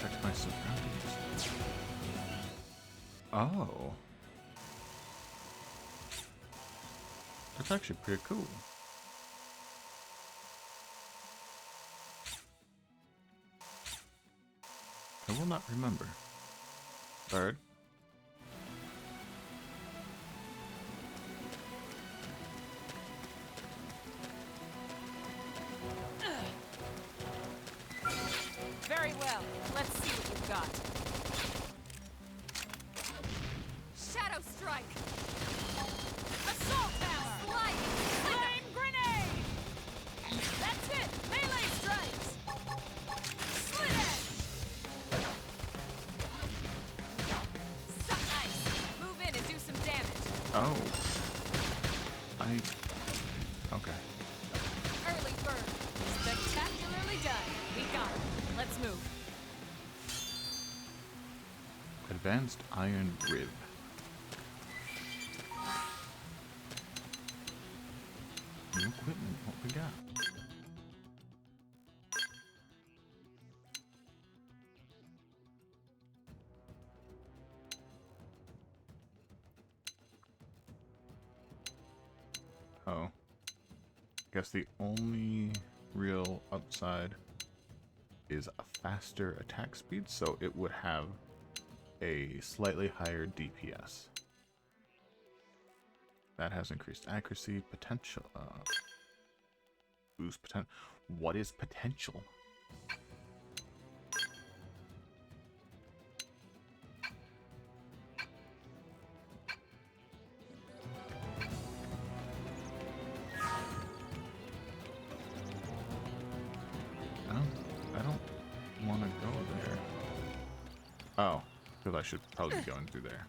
Check my surroundings. Oh. That's actually pretty cool. I will not remember. Bird. Very well. Let's see what you've got. Shadow Strike! Assault Hammer! Flame Grenade! That's it! Melee Strikes! Slit Edge! Suck Ice! Move in and do some damage. Oh. Okay. Early Bird! Spectacularly done! We got it. Let's move. Advanced Iron Rib. New equipment, what we got? Oh. Guess the only real upside is a faster attack speed, so it would have a slightly higher DPS. That has increased accuracy, potential, boost potential. What is potential? I don't want to go there. Oh, because I should probably be going through there.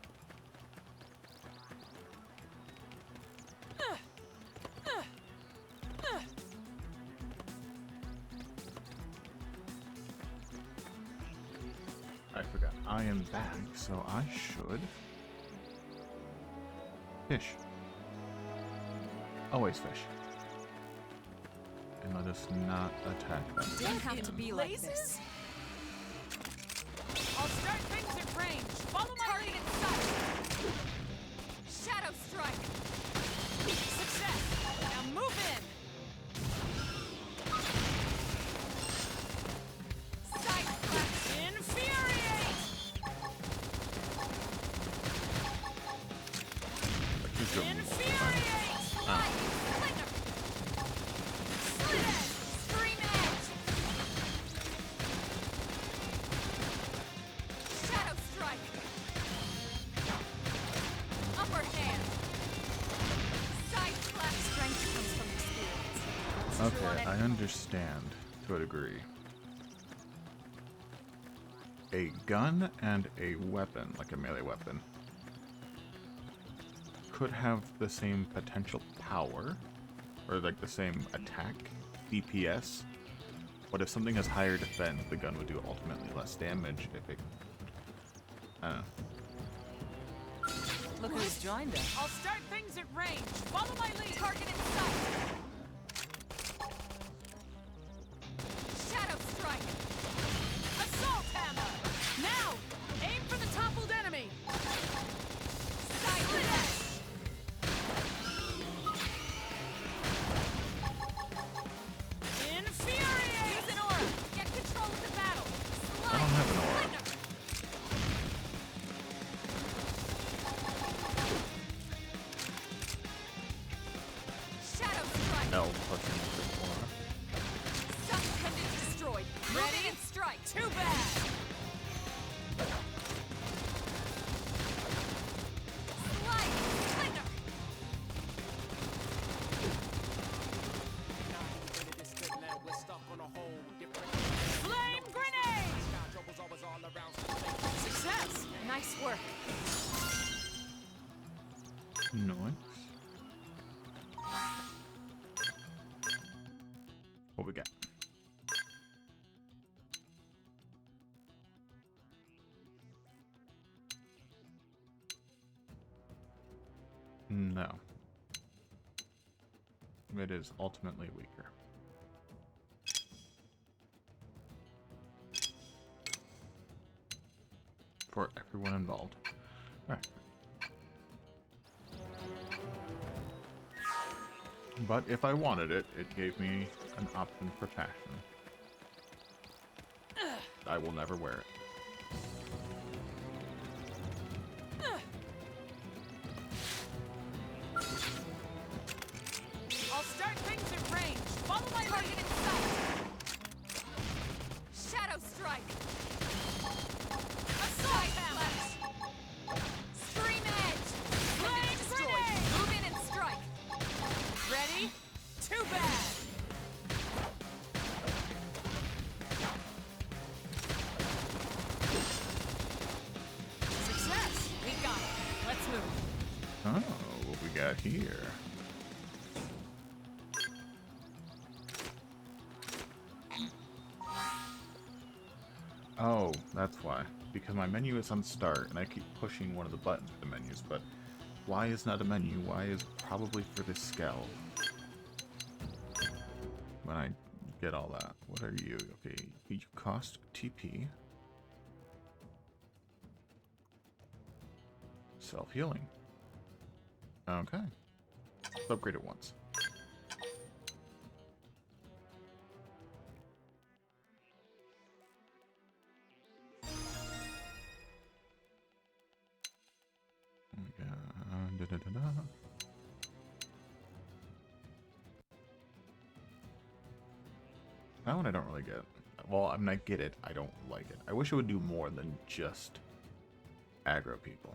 I forgot. I am back, so I should fish. Always fish. And let us not attack them. Didn't have to be like this. I'll start things at range. Follow my lead in sight. Shadow Strike. Success. Now move in. Side flash. Infuriate. Infuriate. Light. Flicker. Slit Edge. Scream Edge. Shadow Strike. Upper hand. Side flash. Strength comes from experience. It's true on Okay, I any- understand to a degree. A gun and a weapon, like a melee weapon, could have the same potential power, or like the same attack, DPS. But if something has higher defense, the gun would do ultimately less damage if it... I don't know. Look who's joined us. I'll start things at range. Follow my lead. Target in sight. Shadow Strike. Assault Hammer. Now, aim for the toppled enemy. Side Edge. Infuriate. Use an aura. Get control of the battle. I don't have an aura. Shadow Strike. L plus an aura. Sun pendant destroyed. Ready and strike. Too bad. Slide. Flicker. Nice. What we got? No. It is ultimately weaker. For everyone involved. Alright. But if I wanted it, it gave me an option for fashion. I will never wear it. I'll start things at range. Follow my target in sight. Shadow strike. Assault hammer. Scream edge. Flame destroyed. Move in and strike. Ready? Too bad. Success. We got it. Let's move. Oh, what we got here? Oh, that's why. Because my menu is on start, and I keep pushing one of the buttons for the menus, but Y is not a menu. Y is probably for the scale. When I get all that. What are you? Okay, you cost TP. Self-healing. Okay. Let's upgrade it once. That one I don't really get. Well, I mean, I get it. I don't like it. I wish it would do more than just aggro people.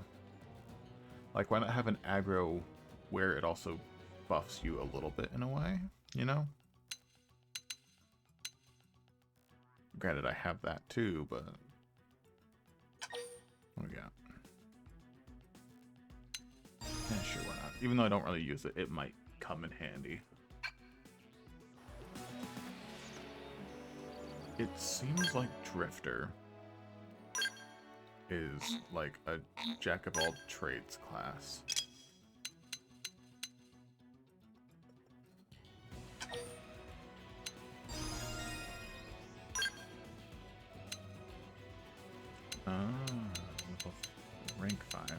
Like, why not have an aggro where it also buffs you a little bit in a way, you know? Granted, I have that too, but... What do we got? Yeah, sure, why not? Even though I don't really use it, it might come in handy. It seems like Drifter is like a jack of all trades class. Rank 5.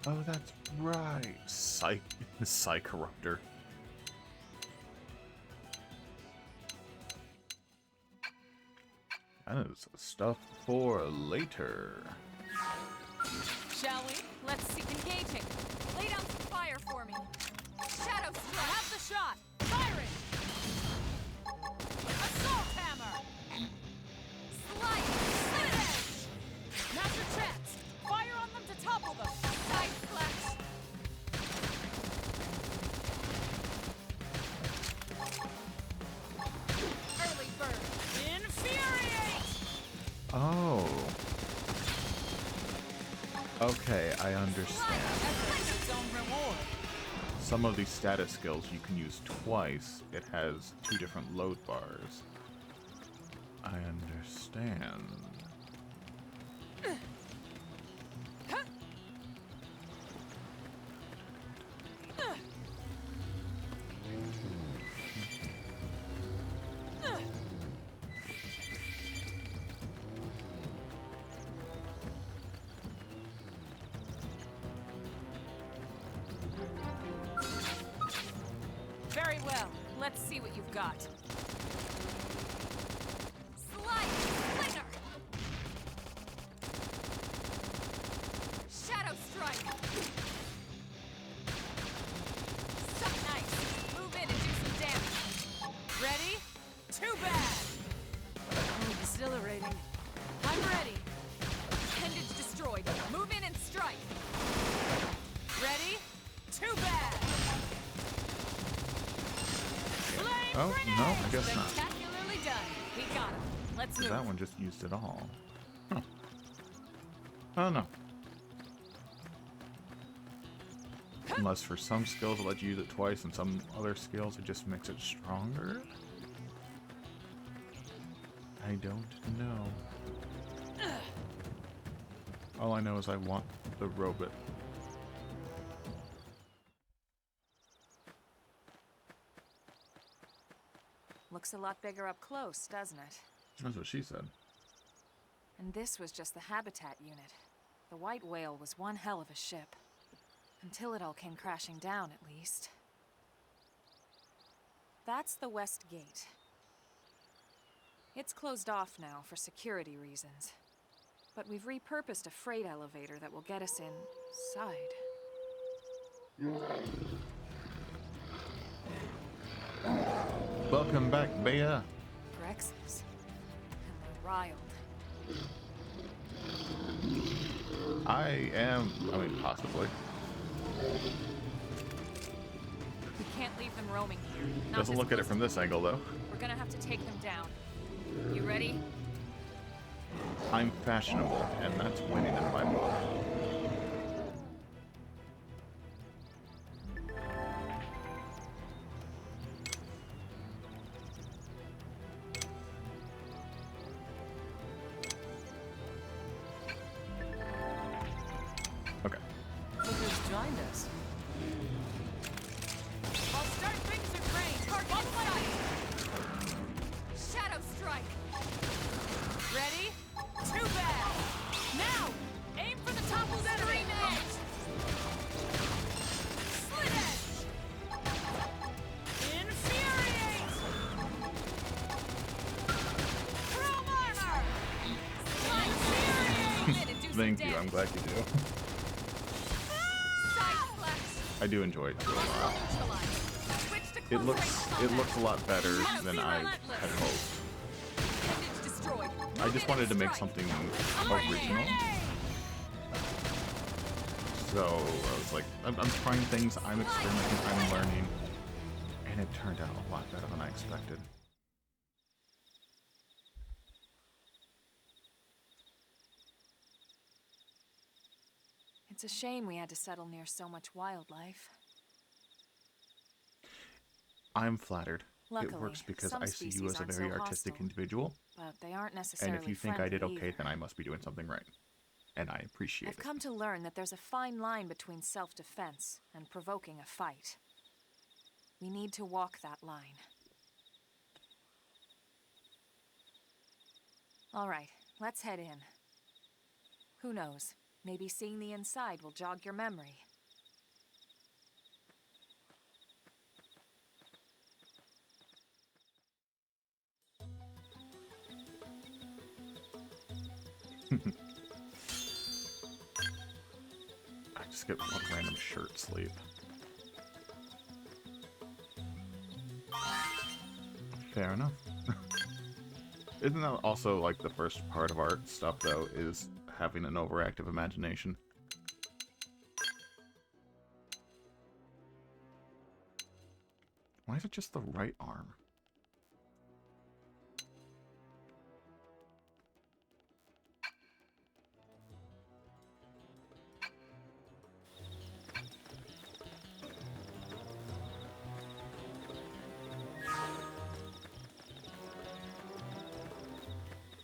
Oh, that's right. Psycorruptor. That is stuff for later. Shall we? Let's see. Engaging. Lay down some fire for me. Shadow strike. Have the shot. Firing. Assault hammer. Slice. Slit edge. Now's your chance. Fire on them to topple them. Side slash. Early bird. Infuriate. Oh. Okay, I understand. Some of these status skills you can use twice. It has 2 different load bars. I understand. Very well. Let's see what you've got. Slice! Slinger! Shadow strike! Suck nice! Move in and do some damage. Ready? Too bad! Oh, exhilarating. I'm ready. Appendage destroyed. Move in and Oh, no, I guess not. Spectacularly done. We got him. Let's move. That one just used it all. Huh. Oh, no. Unless for some skills it lets you use it twice, and some other skills it just makes it stronger? I don't know. All I know is I want the robot. Looks a lot bigger up close, doesn't it? That's what she said. And this was just the habitat unit. The white whale was one hell of a ship. Until it all came crashing down, at least. That's the west gate. It's closed off now for security reasons. But we've repurposed a freight elevator that will get us inside. Welcome back, Bea. Grexes. And they're riled. I mean, possibly. We can't leave them roaming here. Not Doesn't this look at it close from to this the- angle, though. We're gonna have to take them down. You ready? I'm fashionable, and that's winning in my book. Okay. Look who's joined us. I'll start things in range. Target in sight. Shadow strike. Ready? Too bad. Now, aim for the toppled enemy. Edge. Slit edge. Infuriate. Chrome armor. Infuriate. Thank you, I'm glad you do. I do enjoy it too a lot. It looks a lot better than I had hoped. I just wanted to make something original. So I was like, I'm trying things, I'm experimenting, I'm learning, and it turned out a lot better than I expected. It's a shame we had to settle near so much wildlife. I'm flattered. Luckily, it works because some I see you species as a aren't very so artistic hostile, individual, but they aren't and necessarily if you think I did friendly okay, either. then I must be doing something right. And I appreciate I've it. come to learn that there's a fine line between self-defense and provoking a fight. We need to walk that line. All right, let's head in. Who knows? Maybe seeing the inside will jog your memory. I just get one random shirt sleeve. Fair enough. Isn't that also like the first part of art stuff though, is having an overactive imagination? Why is it just the right arm?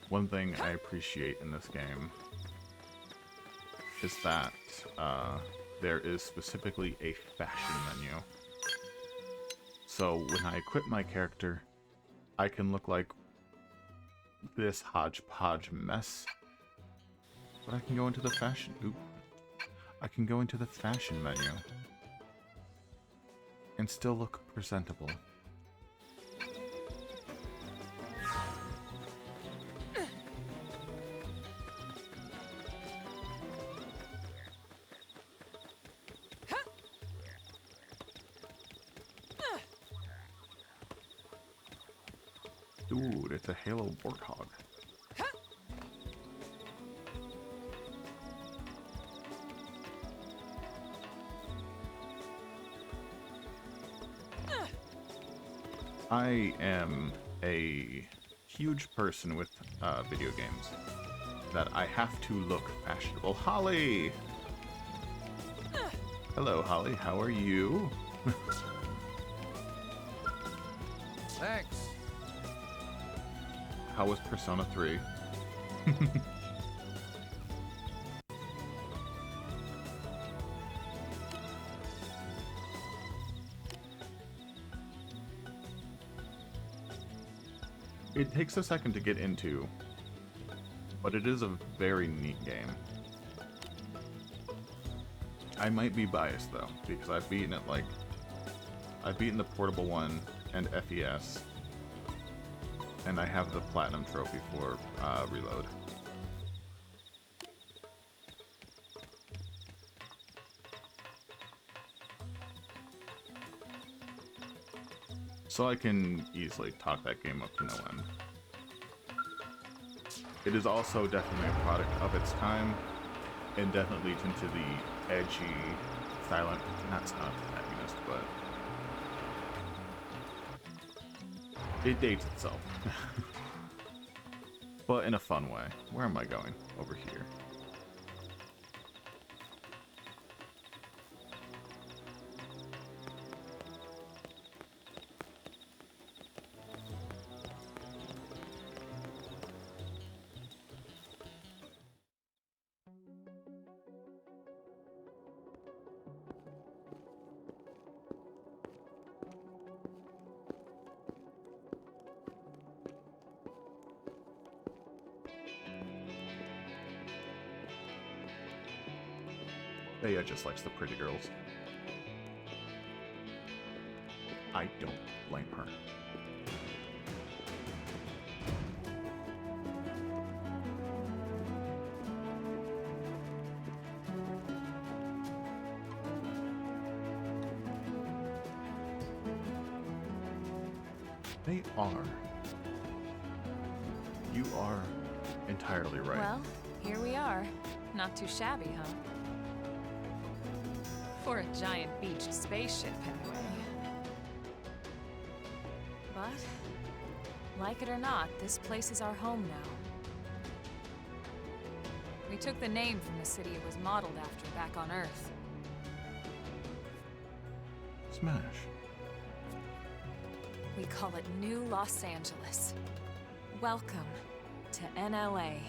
One thing I appreciate in this game is that there is specifically a fashion menu. So when I equip my character, I can look like this hodgepodge mess, but I can go into the fashion. I can go into the fashion menu and still look presentable. Dude, it's a Halo Warthog. I am a huge person with video games that I have to look fashionable. Holly! Hello, Holly. How are you? Thanks. How was Persona 3? It takes a second to get into, but it is a very neat game. I might be biased though, because I've beaten it like... I've beaten the portable one and FES, and I have the platinum trophy for Reload. So I can easily talk that game up to no end. It is also definitely a product of its time, and definitely leads into the edgy, silent, not protagonist, but it dates itself. But in a fun way. Where am I going? Over here. Leia just likes the pretty girls. I don't blame her. They are. You are entirely right. Well, here we are. Not too shabby, huh? For a giant beached spaceship, anyway. But, like it or not, this place is our home now. We took the name from the city it was modeled after back on Earth. Smash. We call it New Los Angeles. Welcome to NLA.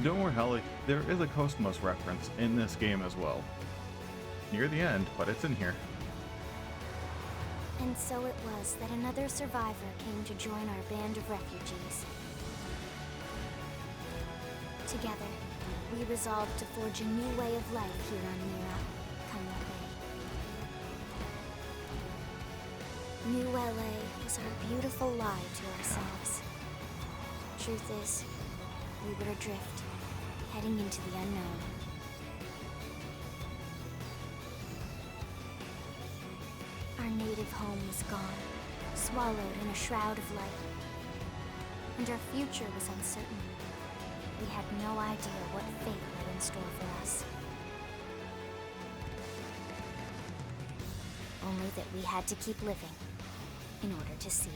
Don't worry, Holly. There is a Cosmos reference in this game as well. Near the end, but it's in here. And so it was that another survivor came to join our band of refugees. Together, we resolved to forge a new way of life here on Mira, come what may. New LA was our beautiful lie to ourselves. Truth is, we were adrift, heading into the unknown. Our native home was gone, swallowed in a shroud of light. And our future was uncertain. We had no idea what fate lay in store for us. Only that we had to keep living in order to see it.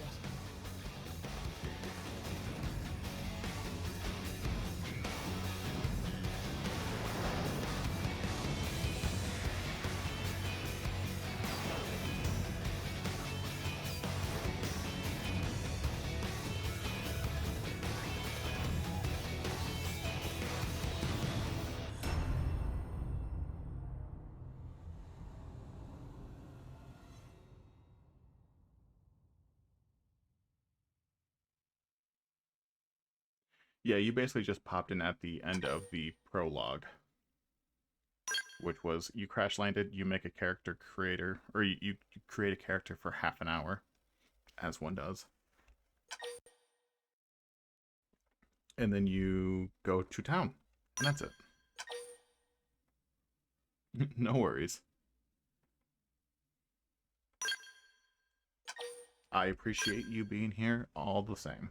Yeah, you basically just popped in at the end of the prologue, which was you crash landed, you make a character creator, or you create a character for half an hour, as one does. And then you go to town, and that's it. No worries. I appreciate you being here all the same.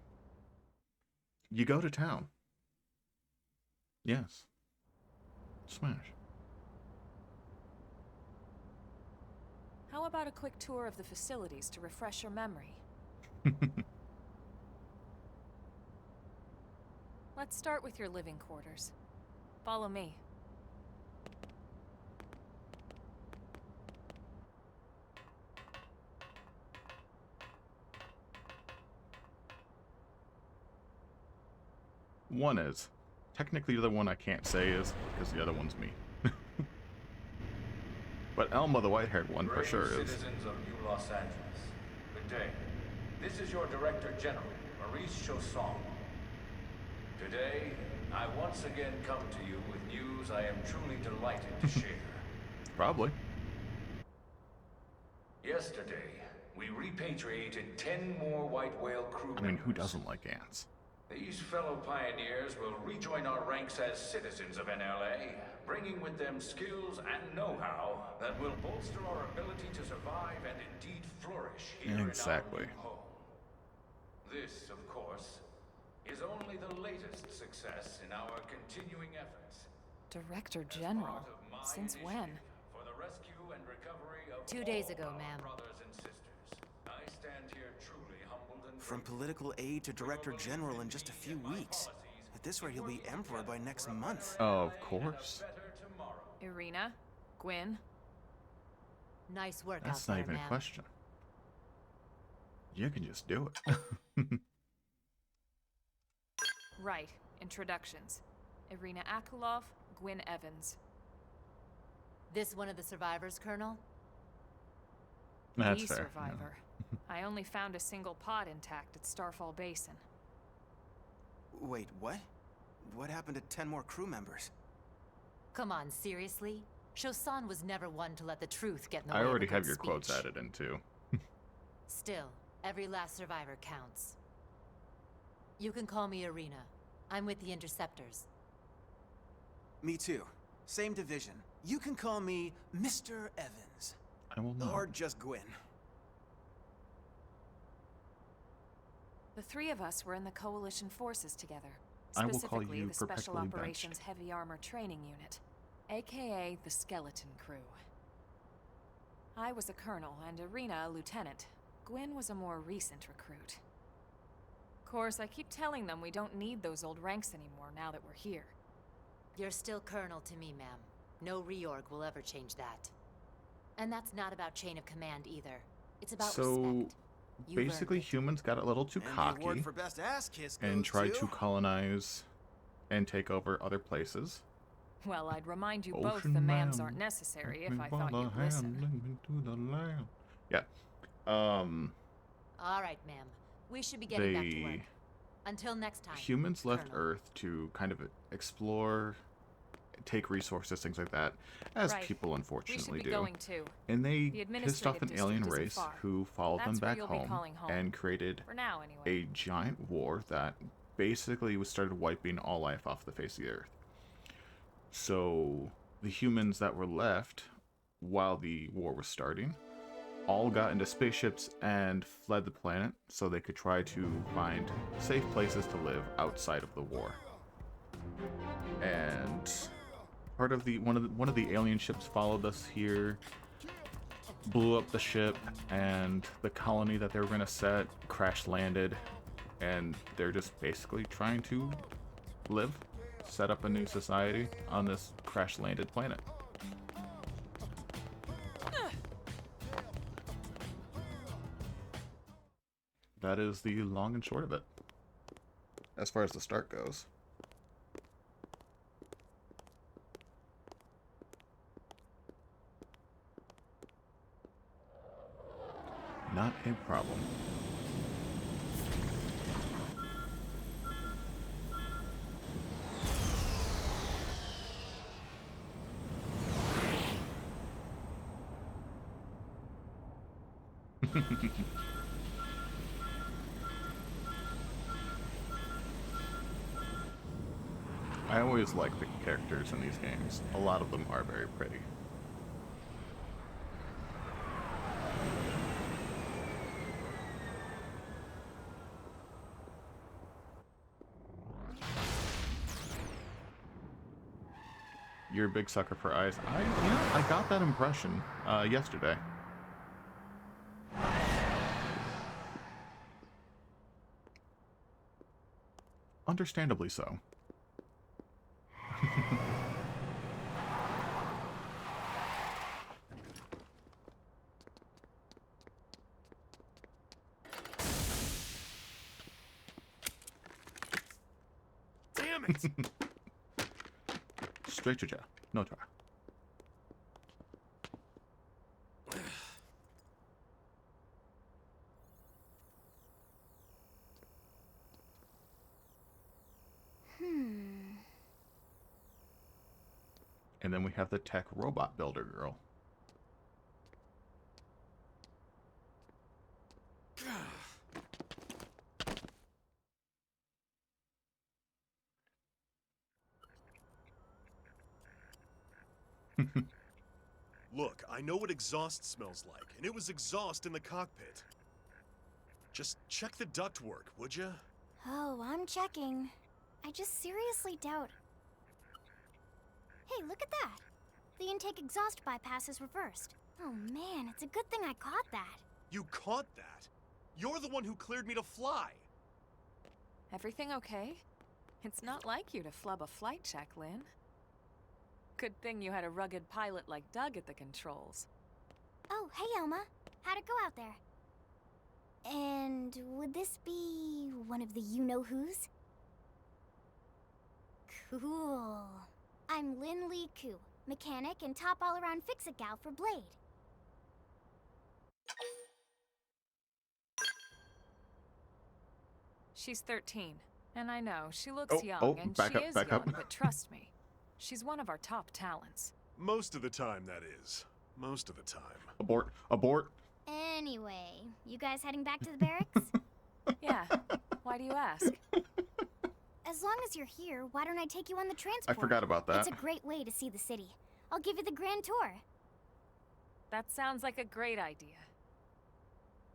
You go to town. Yes. Smash. How about a quick tour of the facilities to refresh your memory? Let's start with your living quarters. Follow me. One is. Technically, the one I can't say is, because the other one's me. But Elma, the white-haired one, for sure is. Citizens of New Los Angeles, good day. This is your Director General, Maurice Chausson. Today, I once again come to you with news I am truly delighted to share. Probably. Yesterday, we repatriated 10 more white whale crew members. I mean, who doesn't like ants? These fellow pioneers will rejoin our ranks as citizens of NLA, bringing with them skills and know-how that will bolster our ability to survive and indeed flourish here Exactly. in our new home. This, of course, is only the latest success in our continuing efforts. Director General? Since when? For the rescue and recovery of 2 days all ago, our ma'am. brothers and sisters. I stand here truly humbled and From political aid to Director General in just a few weeks. At this rate, he'll be Emperor by next month. Of course. Irina? Gwyn? Nice work That's out not there, even a ma'am. question. You can just do it. Right. Introductions. Irina Akulov, Gwyn Evans. This one of the survivors, Colonel? That's The fair. survivor. I only found a single pod intact at Starfall Basin. Wait, what? What happened to 10 more crew members? Come on, seriously? Chausson was never one to let the truth get in the I way of a already good have your speech. quotes added in too. Still, every last survivor counts. You can call me Irina. I'm with the Interceptors. Me too. Same division. You can call me Mr. Evans. I will not. Or just Gwyn. The three of us were in the Coalition forces together. I will call Specifically, you the Special perpetually benched. Operations Heavy Armor Training Unit, aka the Skeleton Crew. I was a colonel and Irina a lieutenant. Gwyn was a more recent recruit. Of course, I keep telling them we don't need those old ranks anymore now that we're here. You're still Colonel to me, ma'am. No reorg will ever change that. And that's not about chain of command either. It's about So, respect. You've earned basically, it. humans got a little too And the award cocky for best ass kiss and goes tried to colonize and take over other places. Well, I'd remind you both Ocean the ma'ams man, aren't necessary take if me I by thought the you'd hand, listen. lead me to the land. Yeah. All right, ma'am. We should be getting back to work. They Until next time. humans left Colonel. Earth to kind of explore, take resources, things like that, as Right. people We should unfortunately be do. going too. And they The pissed off an administrative alien district race isn't far. who followed them That's where back you'll be home calling home. and created For now, anyway. a giant war that basically was started wiping all life off the face of the Earth. So the humans that were left while the war was starting all got into spaceships and fled the planet so they could try to find safe places to live outside of the war. And part of the one of the alien ships followed us here, blew up the ship, and the colony that they were gonna set crash landed, and they're just basically trying to live, set up a new society on this crash landed planet. That is the long and short of it, as far as the start goes. Not a problem. I always like the characters in these games. A lot of them are very pretty. You're a big sucker for eyes. I got that impression yesterday. Understandably so. Damn it! Straight to jail. No trial. And then we have the tech robot builder girl. Look, I know what exhaust smells like, and it was exhaust in the cockpit. Just check the ductwork, would ya? Oh, I'm checking. I just seriously doubt... Hey, look at that! The intake exhaust bypass is reversed. Oh man, it's a good thing I caught that. You caught that? You're the one who cleared me to fly! Everything okay? It's not like you to flub a flight check, Lynn. Good thing you had a rugged pilot like Doug at the controls. Oh, hey Elma. How'd it go out there? And would this be one of the you-know-whos? Cool. I'm Lynn Lee Koo, mechanic and top all-around fix-it gal for Blade. She's 13, and I know, she looks young, and back she up, is back young, up. but trust me, she's one of our top talents. Most of the time, that is. Most of the time. Abort. Abort. Anyway, you guys heading back to the barracks? Yeah, why do you ask? As long as you're here, why don't I take you on the transport? I forgot about that. It's a great way to see the city. I'll give you the grand tour. That sounds like a great idea.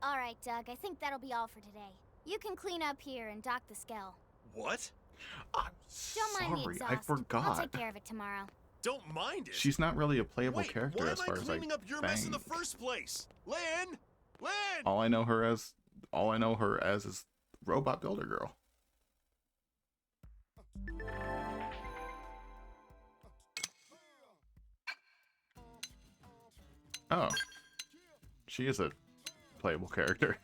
All right, Doug, I think that'll be all for today. You can clean up here and dock the Skell. What? I'm Don't mind the sorry, exhaust. I forgot. I'll take care of it tomorrow. Don't mind it. She's not really a playable Wait, character why as am far I as I cleaning up your mess in the think. first place? Lynn! Lynn! All I know her as is robot builder girl. Oh. She is a playable character.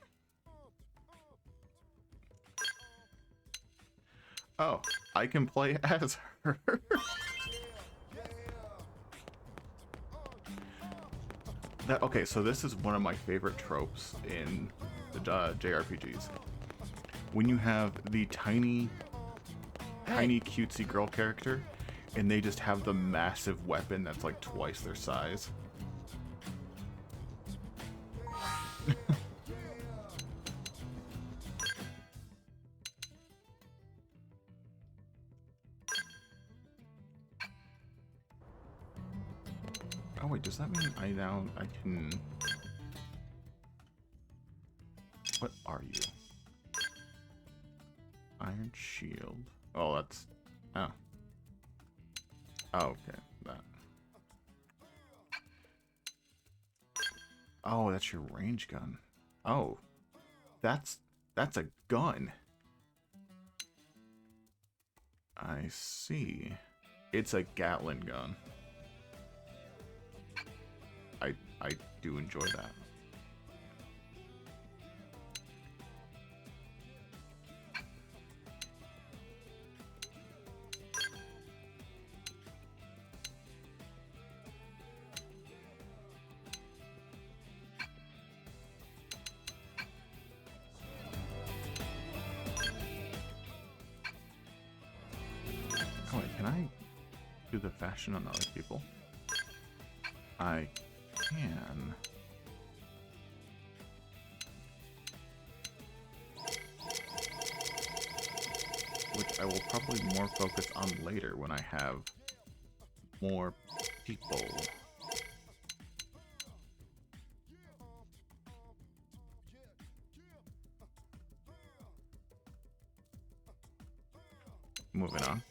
Oh, I can play as her. Okay, so this is one of my favorite tropes in the JRPGs. When you have the tiny cutesy girl character, and they just have the massive weapon that's like twice their size. Oh wait, does that mean I can... What are you? Iron Shield. Oh, that's... Oh. Oh, okay. That. Oh, that's your range gun. Oh. That's a gun. I see. It's a Gatling gun. I do enjoy that. Oh wait, can I do the fashion on other people? I can. Which I will probably more focus on later when I have more people. Moving on.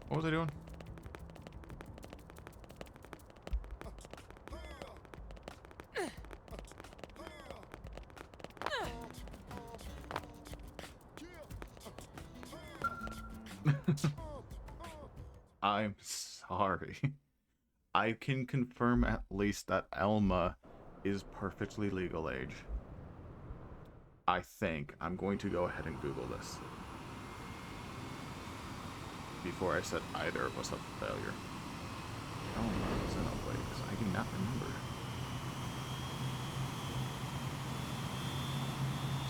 What was I doing? I'm sorry. I can confirm at least that Elma is perfectly legal age. I think I'm going to go ahead and Google this before I set either of us up for failure. Elma Xenoblade, because I do not remember.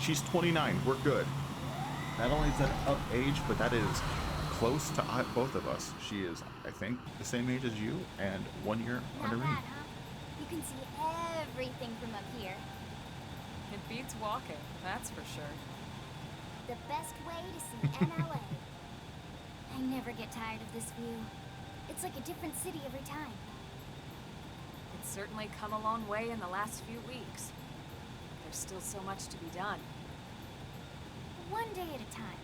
She's 29. We're good. Not only is that up age, but that is close to both of us. She is, I think, the same age as you and 1 year under me. Not bad, huh? You can see everything from up here. It beats walking, that's for sure. The best way to see NLA. I never get tired of this view. It's like a different city every time. It's certainly come a long way in the last few weeks. There's still so much to be done. One day at a time.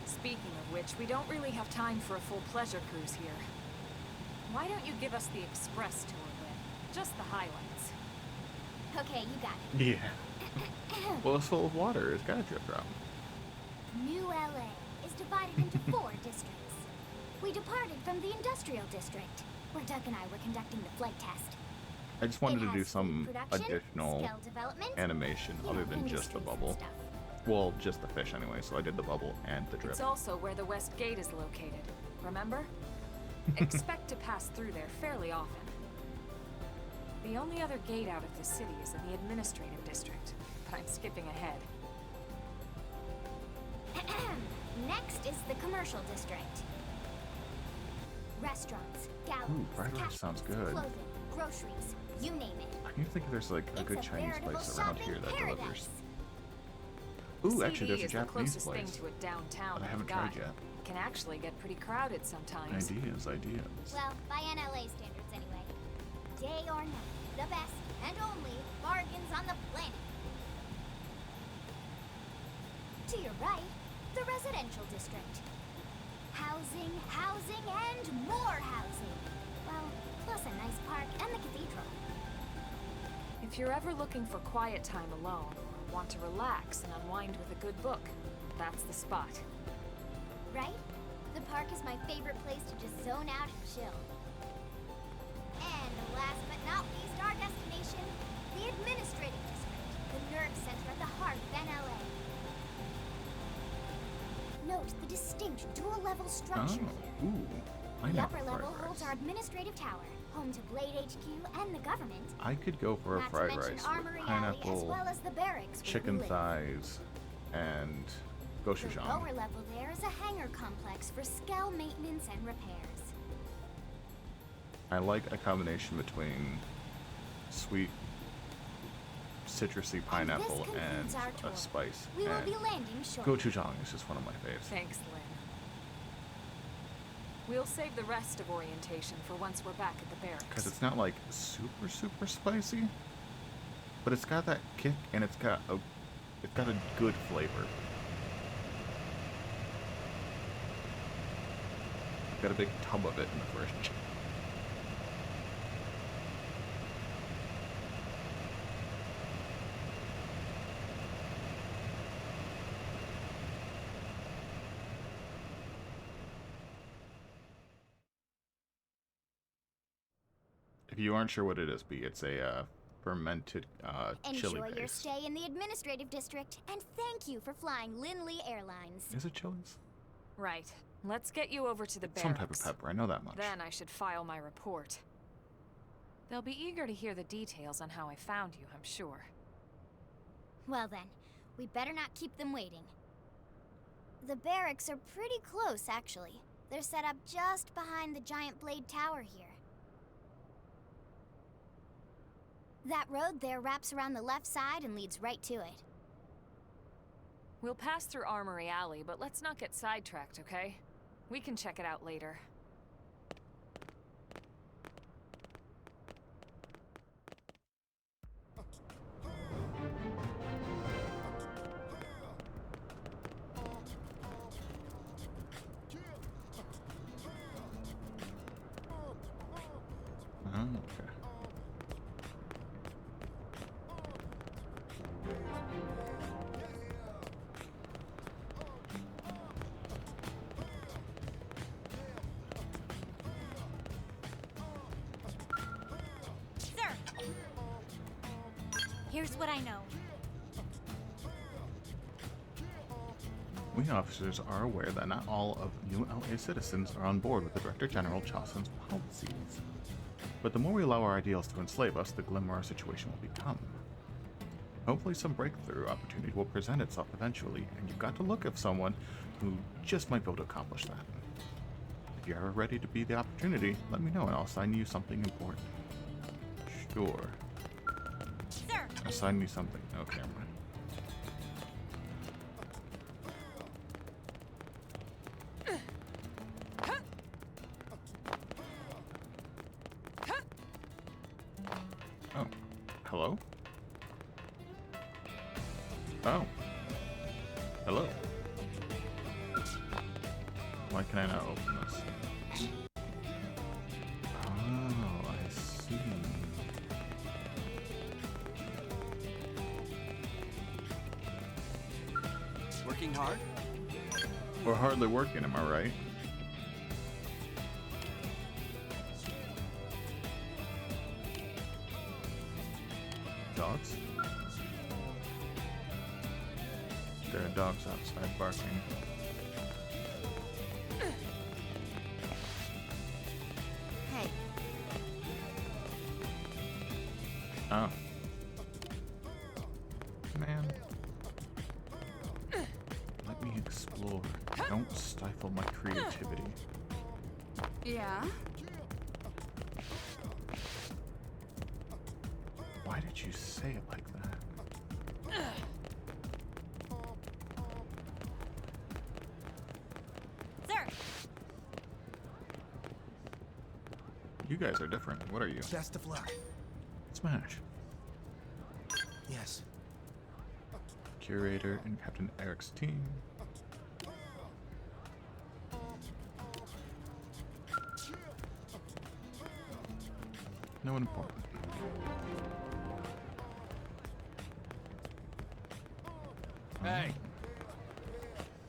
Speaking of which, we don't really have time for a full pleasure cruise here. Why don't you give us the express tour then? Just the highlights. Okay, you got it. Yeah. Well, it's full of water. It's gotta drip drop. New LA is divided into 4 districts. We departed from the industrial district, where Doug and I were conducting the flight test. I just wanted It to do has some food production, additional skill development, animation other than just the industries and bubble. stuff. Well, just the fish anyway, so I did the bubble and the drip. It's also where the West Gate is located, remember? Expect to pass through there fairly often. The only other gate out of the city is in the administrative district, but I'm skipping ahead. Next is the commercial district. Restaurants, galleries, fried rice cafes, sounds good. clothing, groceries, you name it. I need to think if there's like a It's good Chinese veritable place around shopping here that paradise. delivers. Ooh, actually, there's a is Japanese the closest thing place to a downtown that I haven't we've got. tried yet. It can actually get pretty crowded sometimes. Ideas. Well, by NLA standards anyway. Day or night, the best and only bargains on the planet. To your right, the residential district. Housing, housing, and more housing. Well, plus a nice park and the cathedral. If you're ever looking for quiet time alone, or want to relax and unwind with a good book, that's the spot. Right? The park is my favorite place to just zone out and chill. And last but not least, our destination, the administrative district, the nerve center at the heart of NLA. Note the distinct dual-level structure here. Ooh. The Pineapple upper level fried holds rice. our administrative tower, home to Blade HQ and the government. I could go for a Not fried to mention rice Armory with Alley, as pineapple, well as the barracks where chicken we live. thighs, and The gochujang. lower level there is a hangar complex for Skell maintenance and repairs. I like a combination between sweet, citrusy pineapple and concludes our tour. a spice. We will and be landing shortly. gochujang is just one of my faves. Thanks, Lynn. We'll save the rest of orientation for once we're back at the barracks. Because it's not like super spicy, but it's got that kick and it's got a good flavor. I've got a big tub of it in the fridge. If you aren't sure what it is, it's a fermented chili Enjoy your paste. stay in the administrative district, and thank you for flying Linley Airlines. Is it chilies? Right. Let's get you over to the barracks. Some type of pepper, I know that much. Then I should file my report. They'll be eager to hear the details on how I found you, I'm sure. Well then, we better not keep them waiting. The barracks are pretty close, actually. They're set up just behind the giant blade tower here. That road there wraps around the left side and leads right to it. We'll pass through Armory Alley, but let's not get sidetracked, okay? We can check it out later. Okay. Here's what I know. We officers are aware that not all of New LA citizens are on board with the Director General Jocelyn's policies. But the more we allow our ideals to enslave us, the glimmer our situation will become. Hopefully some breakthrough opportunity will present itself eventually, and you've got to look at someone who just might be able to accomplish that. If you're ever ready to be the opportunity, let me know and I'll assign you something important. Sure. Sir! Assign me something. Okay, never mind. Oh. Hello? Oh. Hello. Why can I not open this? Oh, I see. Working hard? We're hardly working, am I right? Dogs? There are dogs outside barking. Hey. Oh. Man. Let me explore. Don't stifle my creativity. Yeah? Why did you say it like that? Sir! You guys are different. What are you? Best of luck. Smash. Yes. Curator and Captain Eric's team. No one important. Hey.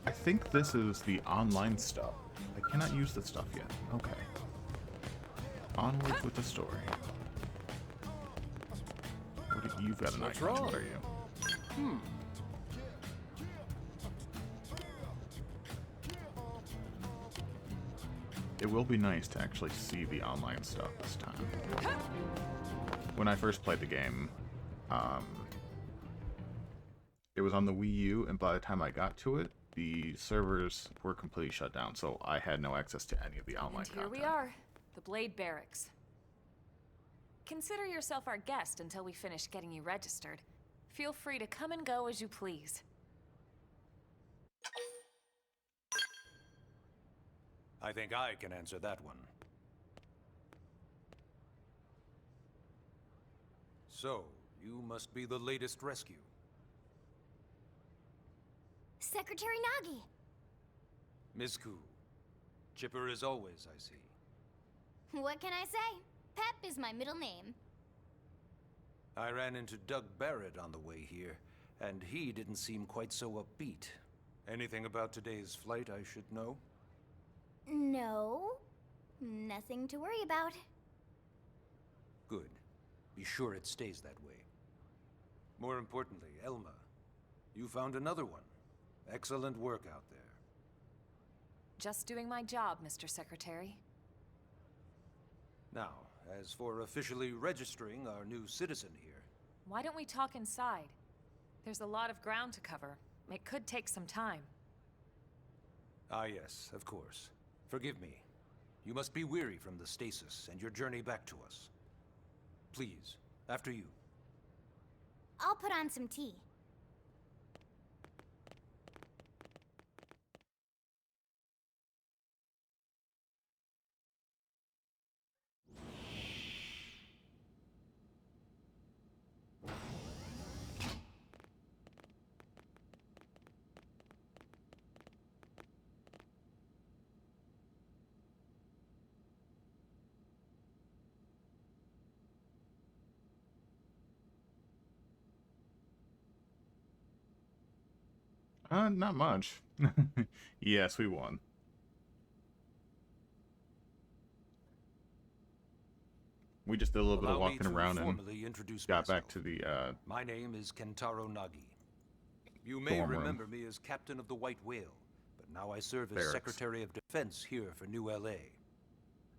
I think this is the online stuff. I cannot use the stuff yet. Okay. Onwards with the story. You've got an What's icon. wrong? What are you? It will be nice to actually see the online stuff this time. When I first played the game, it was on the Wii U, and by the time I got to it, the servers were completely shut down, so I had no access to any of the online And here content. we are, the Blade Barracks. Consider yourself our guest until we finish getting you registered. Feel free to come and go as you please. I think I can answer that one. So, you must be the latest rescue. Secretary Nagi! Miss Koo. Chipper as always, I see. What can I say? Pep is my middle name. I ran into Doug Barrett on the way here, and he didn't seem quite so upbeat. Anything about today's flight I should know? No. Nothing to worry about. Good. Be sure it stays that way. More importantly, Elma, you found another one. Excellent work out there. Just doing my job, Mr. Secretary. Now, as for officially registering our new citizen here... Why don't we talk inside? There's a lot of ground to cover. It could take some time. Ah yes, of course. Forgive me. You must be weary from the stasis and your journey back to us. Please, after you. I'll put on some tea. Not much. Yes, we won. We just did a little bit of Allow me walking to around and formally introduce got back myself. to the My name is Kentaro Nagi. You may dorm room. remember me as captain of the White Whale, but now I serve as Barracks. Secretary of Defense here for New LA.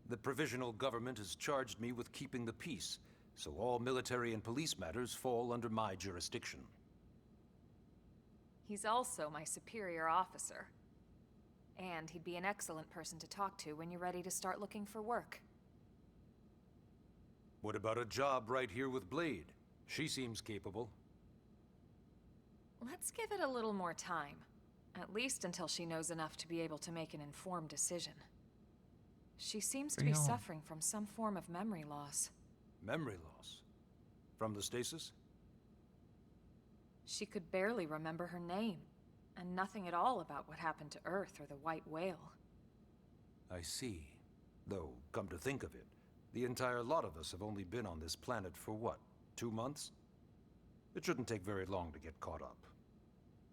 The provisional government has charged me with keeping the peace, so all military and police matters fall under my jurisdiction. He's also my superior officer. And he'd be an excellent person to talk to when you're ready to start looking for work. What about a job right here with Blade? She seems capable. Let's give it a little more time. At least until she knows enough to be able to make an informed decision. She seems to be suffering from some form of memory loss. Memory loss? From the stasis? She could barely remember her name, and nothing at all about what happened to Earth or the White Whale. I see. Though, come to think of it, the entire lot of us have only been on this planet for what, 2 months? It shouldn't take very long to get caught up.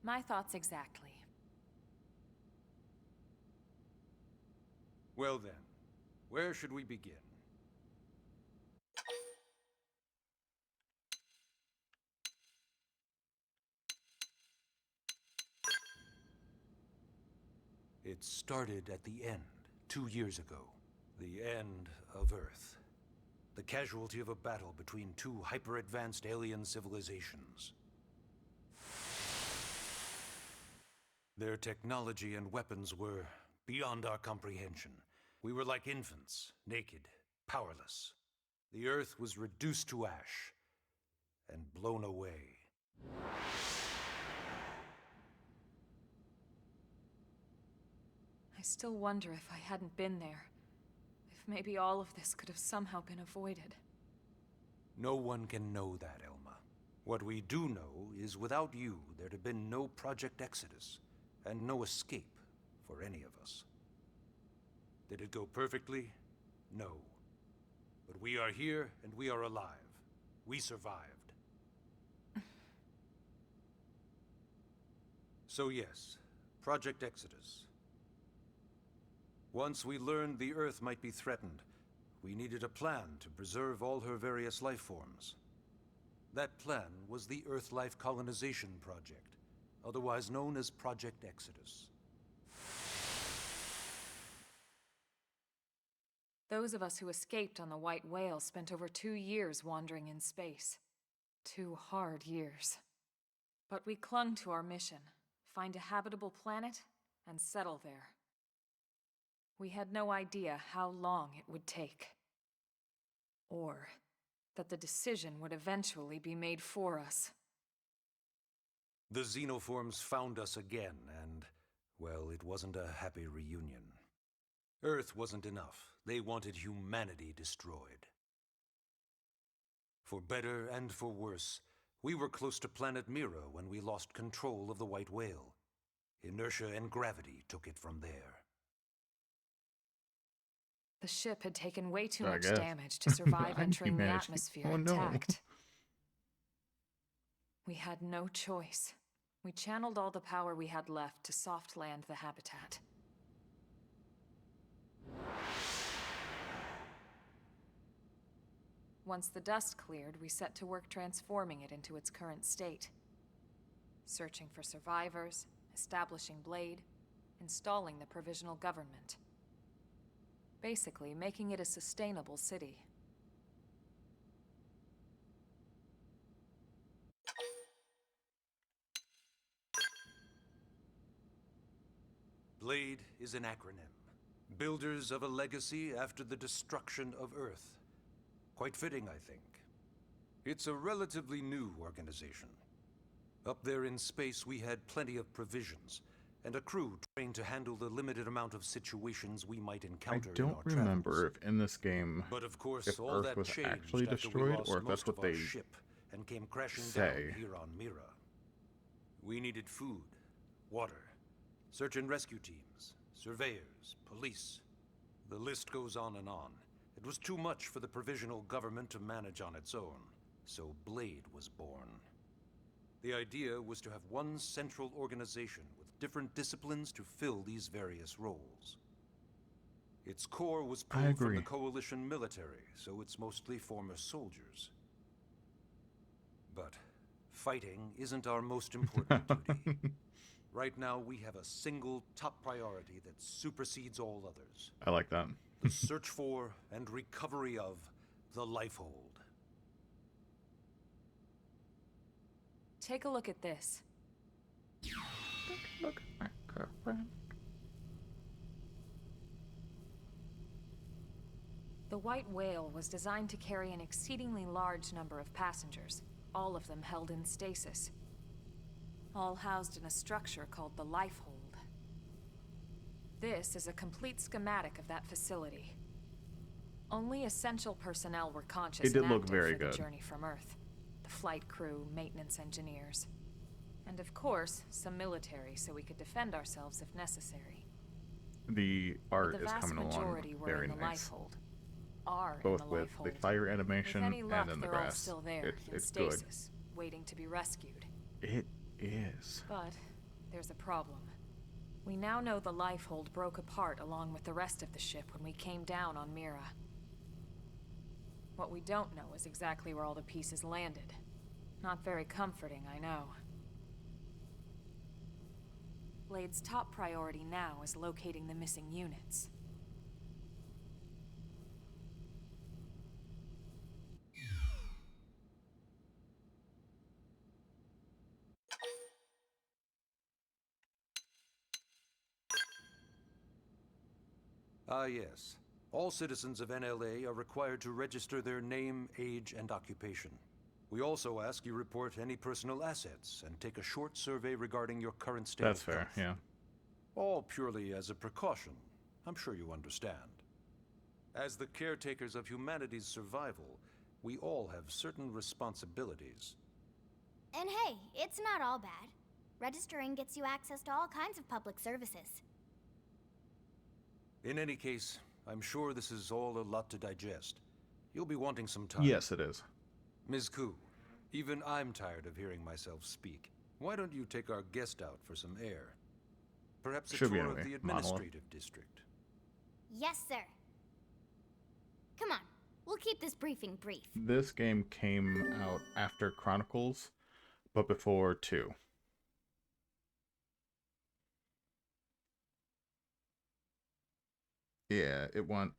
My thoughts exactly. Well then, where should we begin? It started at the end, 2 years ago. The end of Earth. The casualty of a battle between two hyper-advanced alien civilizations. Their technology and weapons were beyond our comprehension. We were like infants, naked, powerless. The Earth was reduced to ash and blown away. I still wonder if I hadn't been there. If maybe all of this could have somehow been avoided. No one can know that, Elma. What we do know is without you, there'd have been no Project Exodus, and no escape for any of us. Did it go perfectly? No. But we are here, and we are alive. We survived. So yes, Project Exodus. Once we learned the Earth might be threatened, we needed a plan to preserve all her various life forms. That plan was the Earth-Life Colonization Project, otherwise known as Project Exodus. Those of us who escaped on the White Whale spent over 2 years wandering in space. 2 hard years. But we clung to our mission, find a habitable planet, and settle there. We had no idea how long it would take. Or that the decision would eventually be made for us. The xenoforms found us again, and, well, it wasn't a happy reunion. Earth wasn't enough. They wanted humanity destroyed. For better and for worse, we were close to planet Mira when we lost control of the White Whale. Inertia and gravity took it from there. The ship had taken way too I much guess. damage to survive You entering the managed to- atmosphere oh, no. intact. We had no choice. We channeled all the power we had left to soft land the habitat. Once the dust cleared, we set to work transforming it into its current state. Searching for survivors, establishing Blade, installing the provisional government. Basically, making it a sustainable city. Blade is an acronym. Builders of a legacy after the destruction of Earth. Quite fitting, I think. It's a relatively new organization. Up there in space, we had plenty of provisions, and a crew trained to handle the limited amount of situations we might I encounter in don't our remember travels. if in this game But of course, if all Earth that was changed actually after we destroyed, lost or if that's most what of our they ship and came crashing say. down here on Mira. We needed food, water, search and rescue teams, surveyors, police. The list goes on and on. It was too much for the provisional government to manage on its own, so Blade was born. The idea was to have one central organization with different disciplines to fill these various roles. Its core was I pulled from agree. the Coalition military, so it's mostly former soldiers. But fighting isn't our most important duty. Right now, we have a single top priority that supersedes all others. I like that. The search for and recovery of the Lifehold. Take a look at this. Look at my girlfriend. The White Whale was designed to carry an exceedingly large number of passengers, all of them held in stasis. All housed in a structure called the Lifehold. This is a complete schematic of that facility. Only essential personnel were conscious It did and look active very for good. the journey from Earth. The flight crew, maintenance engineers. And of course, some military so we could defend ourselves if necessary. The But art the is vast coming along majority were very in the nice. Lifehold. Are Both in the with the Lifehold. fire With animation any luck, and then the they're all grass. still there, in It's good. stasis, waiting to be rescued. It is. But there's a problem. We now know the Lifehold broke apart along with the rest of the ship when we came down on Mira. What we don't know is exactly where all the pieces landed. Not very comforting, I know. Blade's top priority now is locating the missing units. Ah, yes. All citizens of NLA are required to register their name, age, and occupation. We also ask you report any personal assets and take a short survey regarding your current state That's of fair, health. yeah. All purely as a precaution. I'm sure you understand. As the caretakers of humanity's survival, we all have certain responsibilities. And hey, it's not all bad. Registering gets you access to all kinds of public services. In any case, I'm sure this is all a lot to digest. You'll be wanting some time. Yes, it is. Ms. Koo, even I'm tired of hearing myself speak. Why don't you take our guest out for some air? Perhaps a Should be tour of anyway. the Monolith. administrative district. Yes, sir. Come on, we'll keep this briefing brief. This game came out after Chronicles, but before 2. Yeah, it went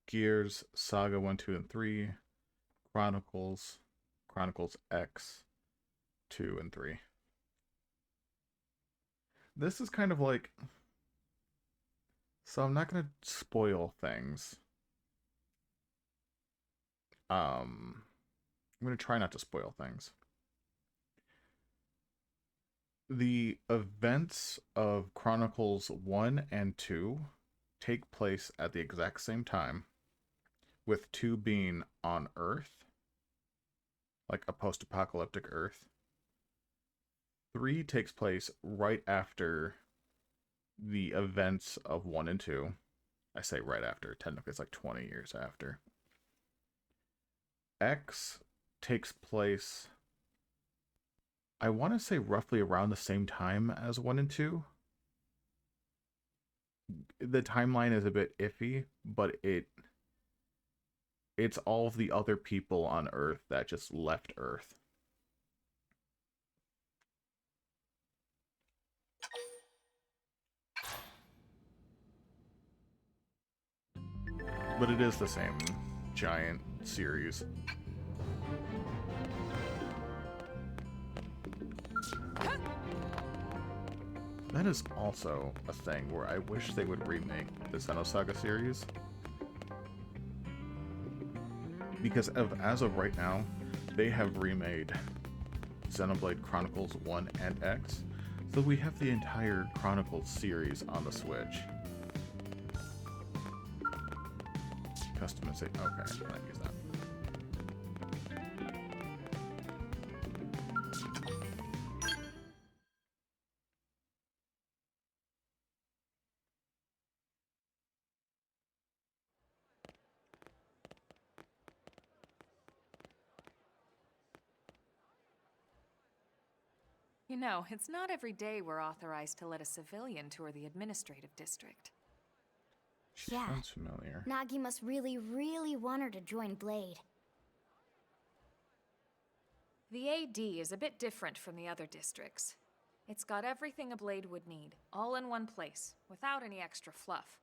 Gears, Saga 1, 2, and 3, Chronicles X 2 and 3. This is kind of like, so I'm not gonna spoil things. I'm gonna try not to spoil things. The events of Chronicles 1 and 2 take place at the exact same time, with 2 being on Earth, like a post-apocalyptic Earth. 3 takes place right after the events of 1 and 2. I say right after, technically it's like 20 years after. X takes place, I want to say roughly around the same time as 1 and 2. The timeline is a bit iffy, but it's all of the other people on Earth that just left Earth. But it is the same giant series. That is also a thing where I wish they would remake the Xenosaga series. Because as of right now, they have remade Xenoblade Chronicles 1 and X, so we have the entire Chronicles series on the Switch. Customization. Okay, I can't use that. You know, it's not every day we're authorized to let a civilian tour the administrative district. Yeah. Sounds familiar. Nagi must really, really want her to join Blade. The AD is a bit different from the other districts. It's got everything a Blade would need, all in one place, without any extra fluff.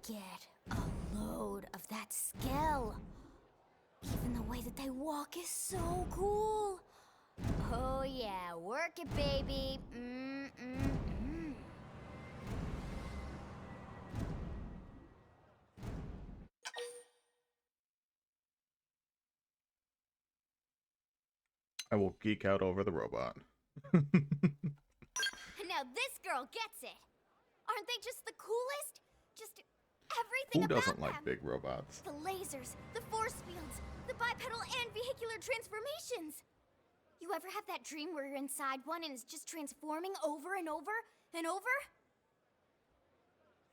Get a load of that Skell. Even the way that they walk is so cool. Oh yeah, work it, baby. I will geek out over the robot. Now this girl gets it. Aren't they just the coolest? Just everything Who about doesn't like them. big robots? The lasers, the force fields, the bipedal and vehicular transformations. You ever have that dream where you're inside one and it's just transforming over and over and over?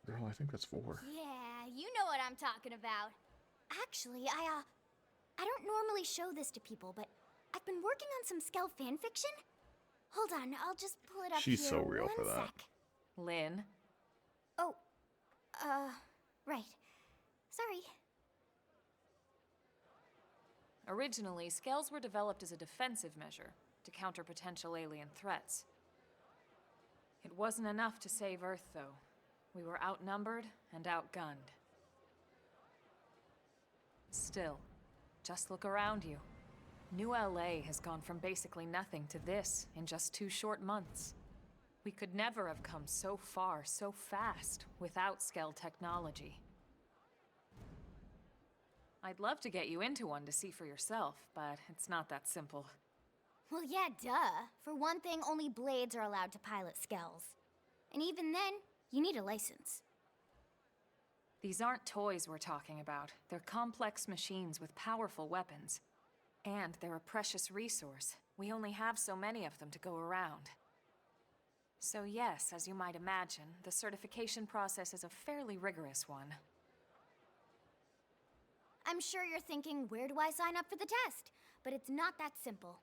Girl, I think that's 4. Yeah, you know what I'm talking about. Actually, I don't normally show this to people, but I've been working on some Skell fanfiction. Hold on, I'll just pull it up She's here. so real One for that. sec. Lynn? Oh, right. Sorry. Originally, Skells were developed as a defensive measure to counter potential alien threats. It wasn't enough to save Earth, though. We were outnumbered and outgunned. Still, just look around you. New LA has gone from basically nothing to this in just 2 short months. We could never have come so far so fast without Skell technology. I'd love to get you into one to see for yourself, but it's not that simple. Well, yeah, duh. For one thing, only Blades are allowed to pilot Skells. And even then, you need a license. These aren't toys we're talking about. They're complex machines with powerful weapons. And they're a precious resource. We only have so many of them to go around. So yes, as you might imagine, the certification process is a fairly rigorous one. I'm sure you're thinking, where do I sign up for the test? But it's not that simple.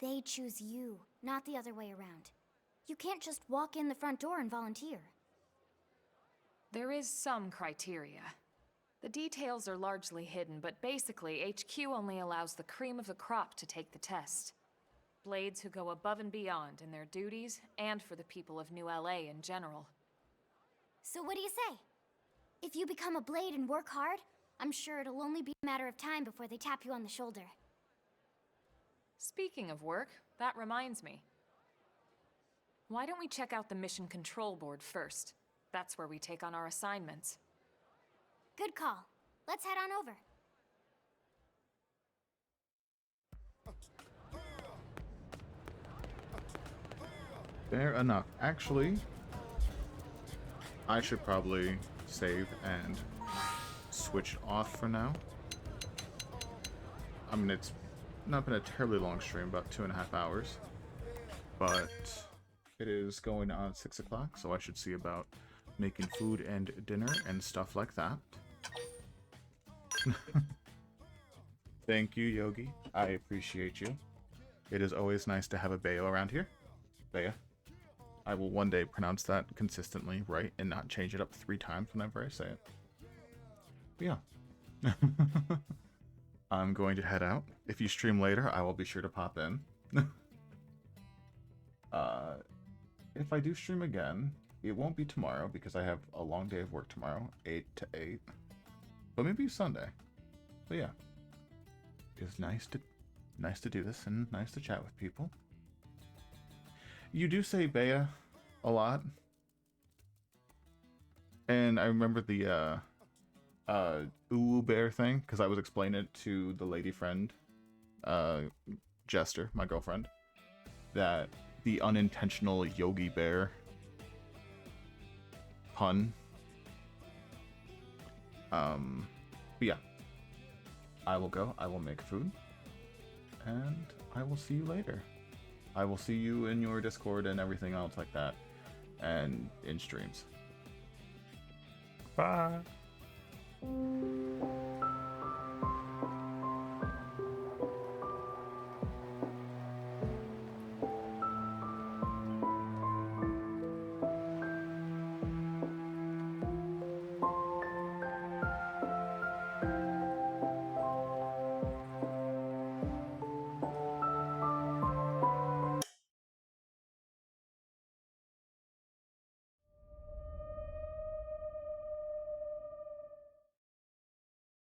They choose you, not the other way around. You can't just walk in the front door and volunteer. There is some criteria. The details are largely hidden, but basically, HQ only allows the cream of the crop to take the test. Blades who go above and beyond in their duties, and for the people of New LA in general. So what do you say? If you become a Blade and work hard, I'm sure it'll only be a matter of time before they tap you on the shoulder. Speaking of work, that reminds me. Why don't we check out the Mission Control Board first? That's where we take on our assignments. Good call. Let's head on over. Fair enough. Actually, I should probably save and switch it off for now. I mean, it's not been a terribly long stream, about 2.5 hours. But it is going on at 6 o'clock, so I should see about making food and dinner and stuff like that. Thank you, Yogi. I appreciate you. It is always nice to have a Bayo around here. Baya. I will one day pronounce that consistently right and not change it up 3 times whenever I say it. But yeah. I'm going to head out. If you stream later, I will be sure to pop in. If I do stream again, it won't be tomorrow because I have a long day of work tomorrow, 8 to 8. But maybe Sunday. But yeah. It's nice to do this and nice to chat with people. You do say Bea a lot. And I remember the Uwu Bear thing, because I was explaining it to the lady friend, Jester, my girlfriend, that the unintentional Yogi Bear pun. But yeah. I will go, I will make food, and I will see you later. I will see you in your Discord and everything else like that, and in streams. Bye!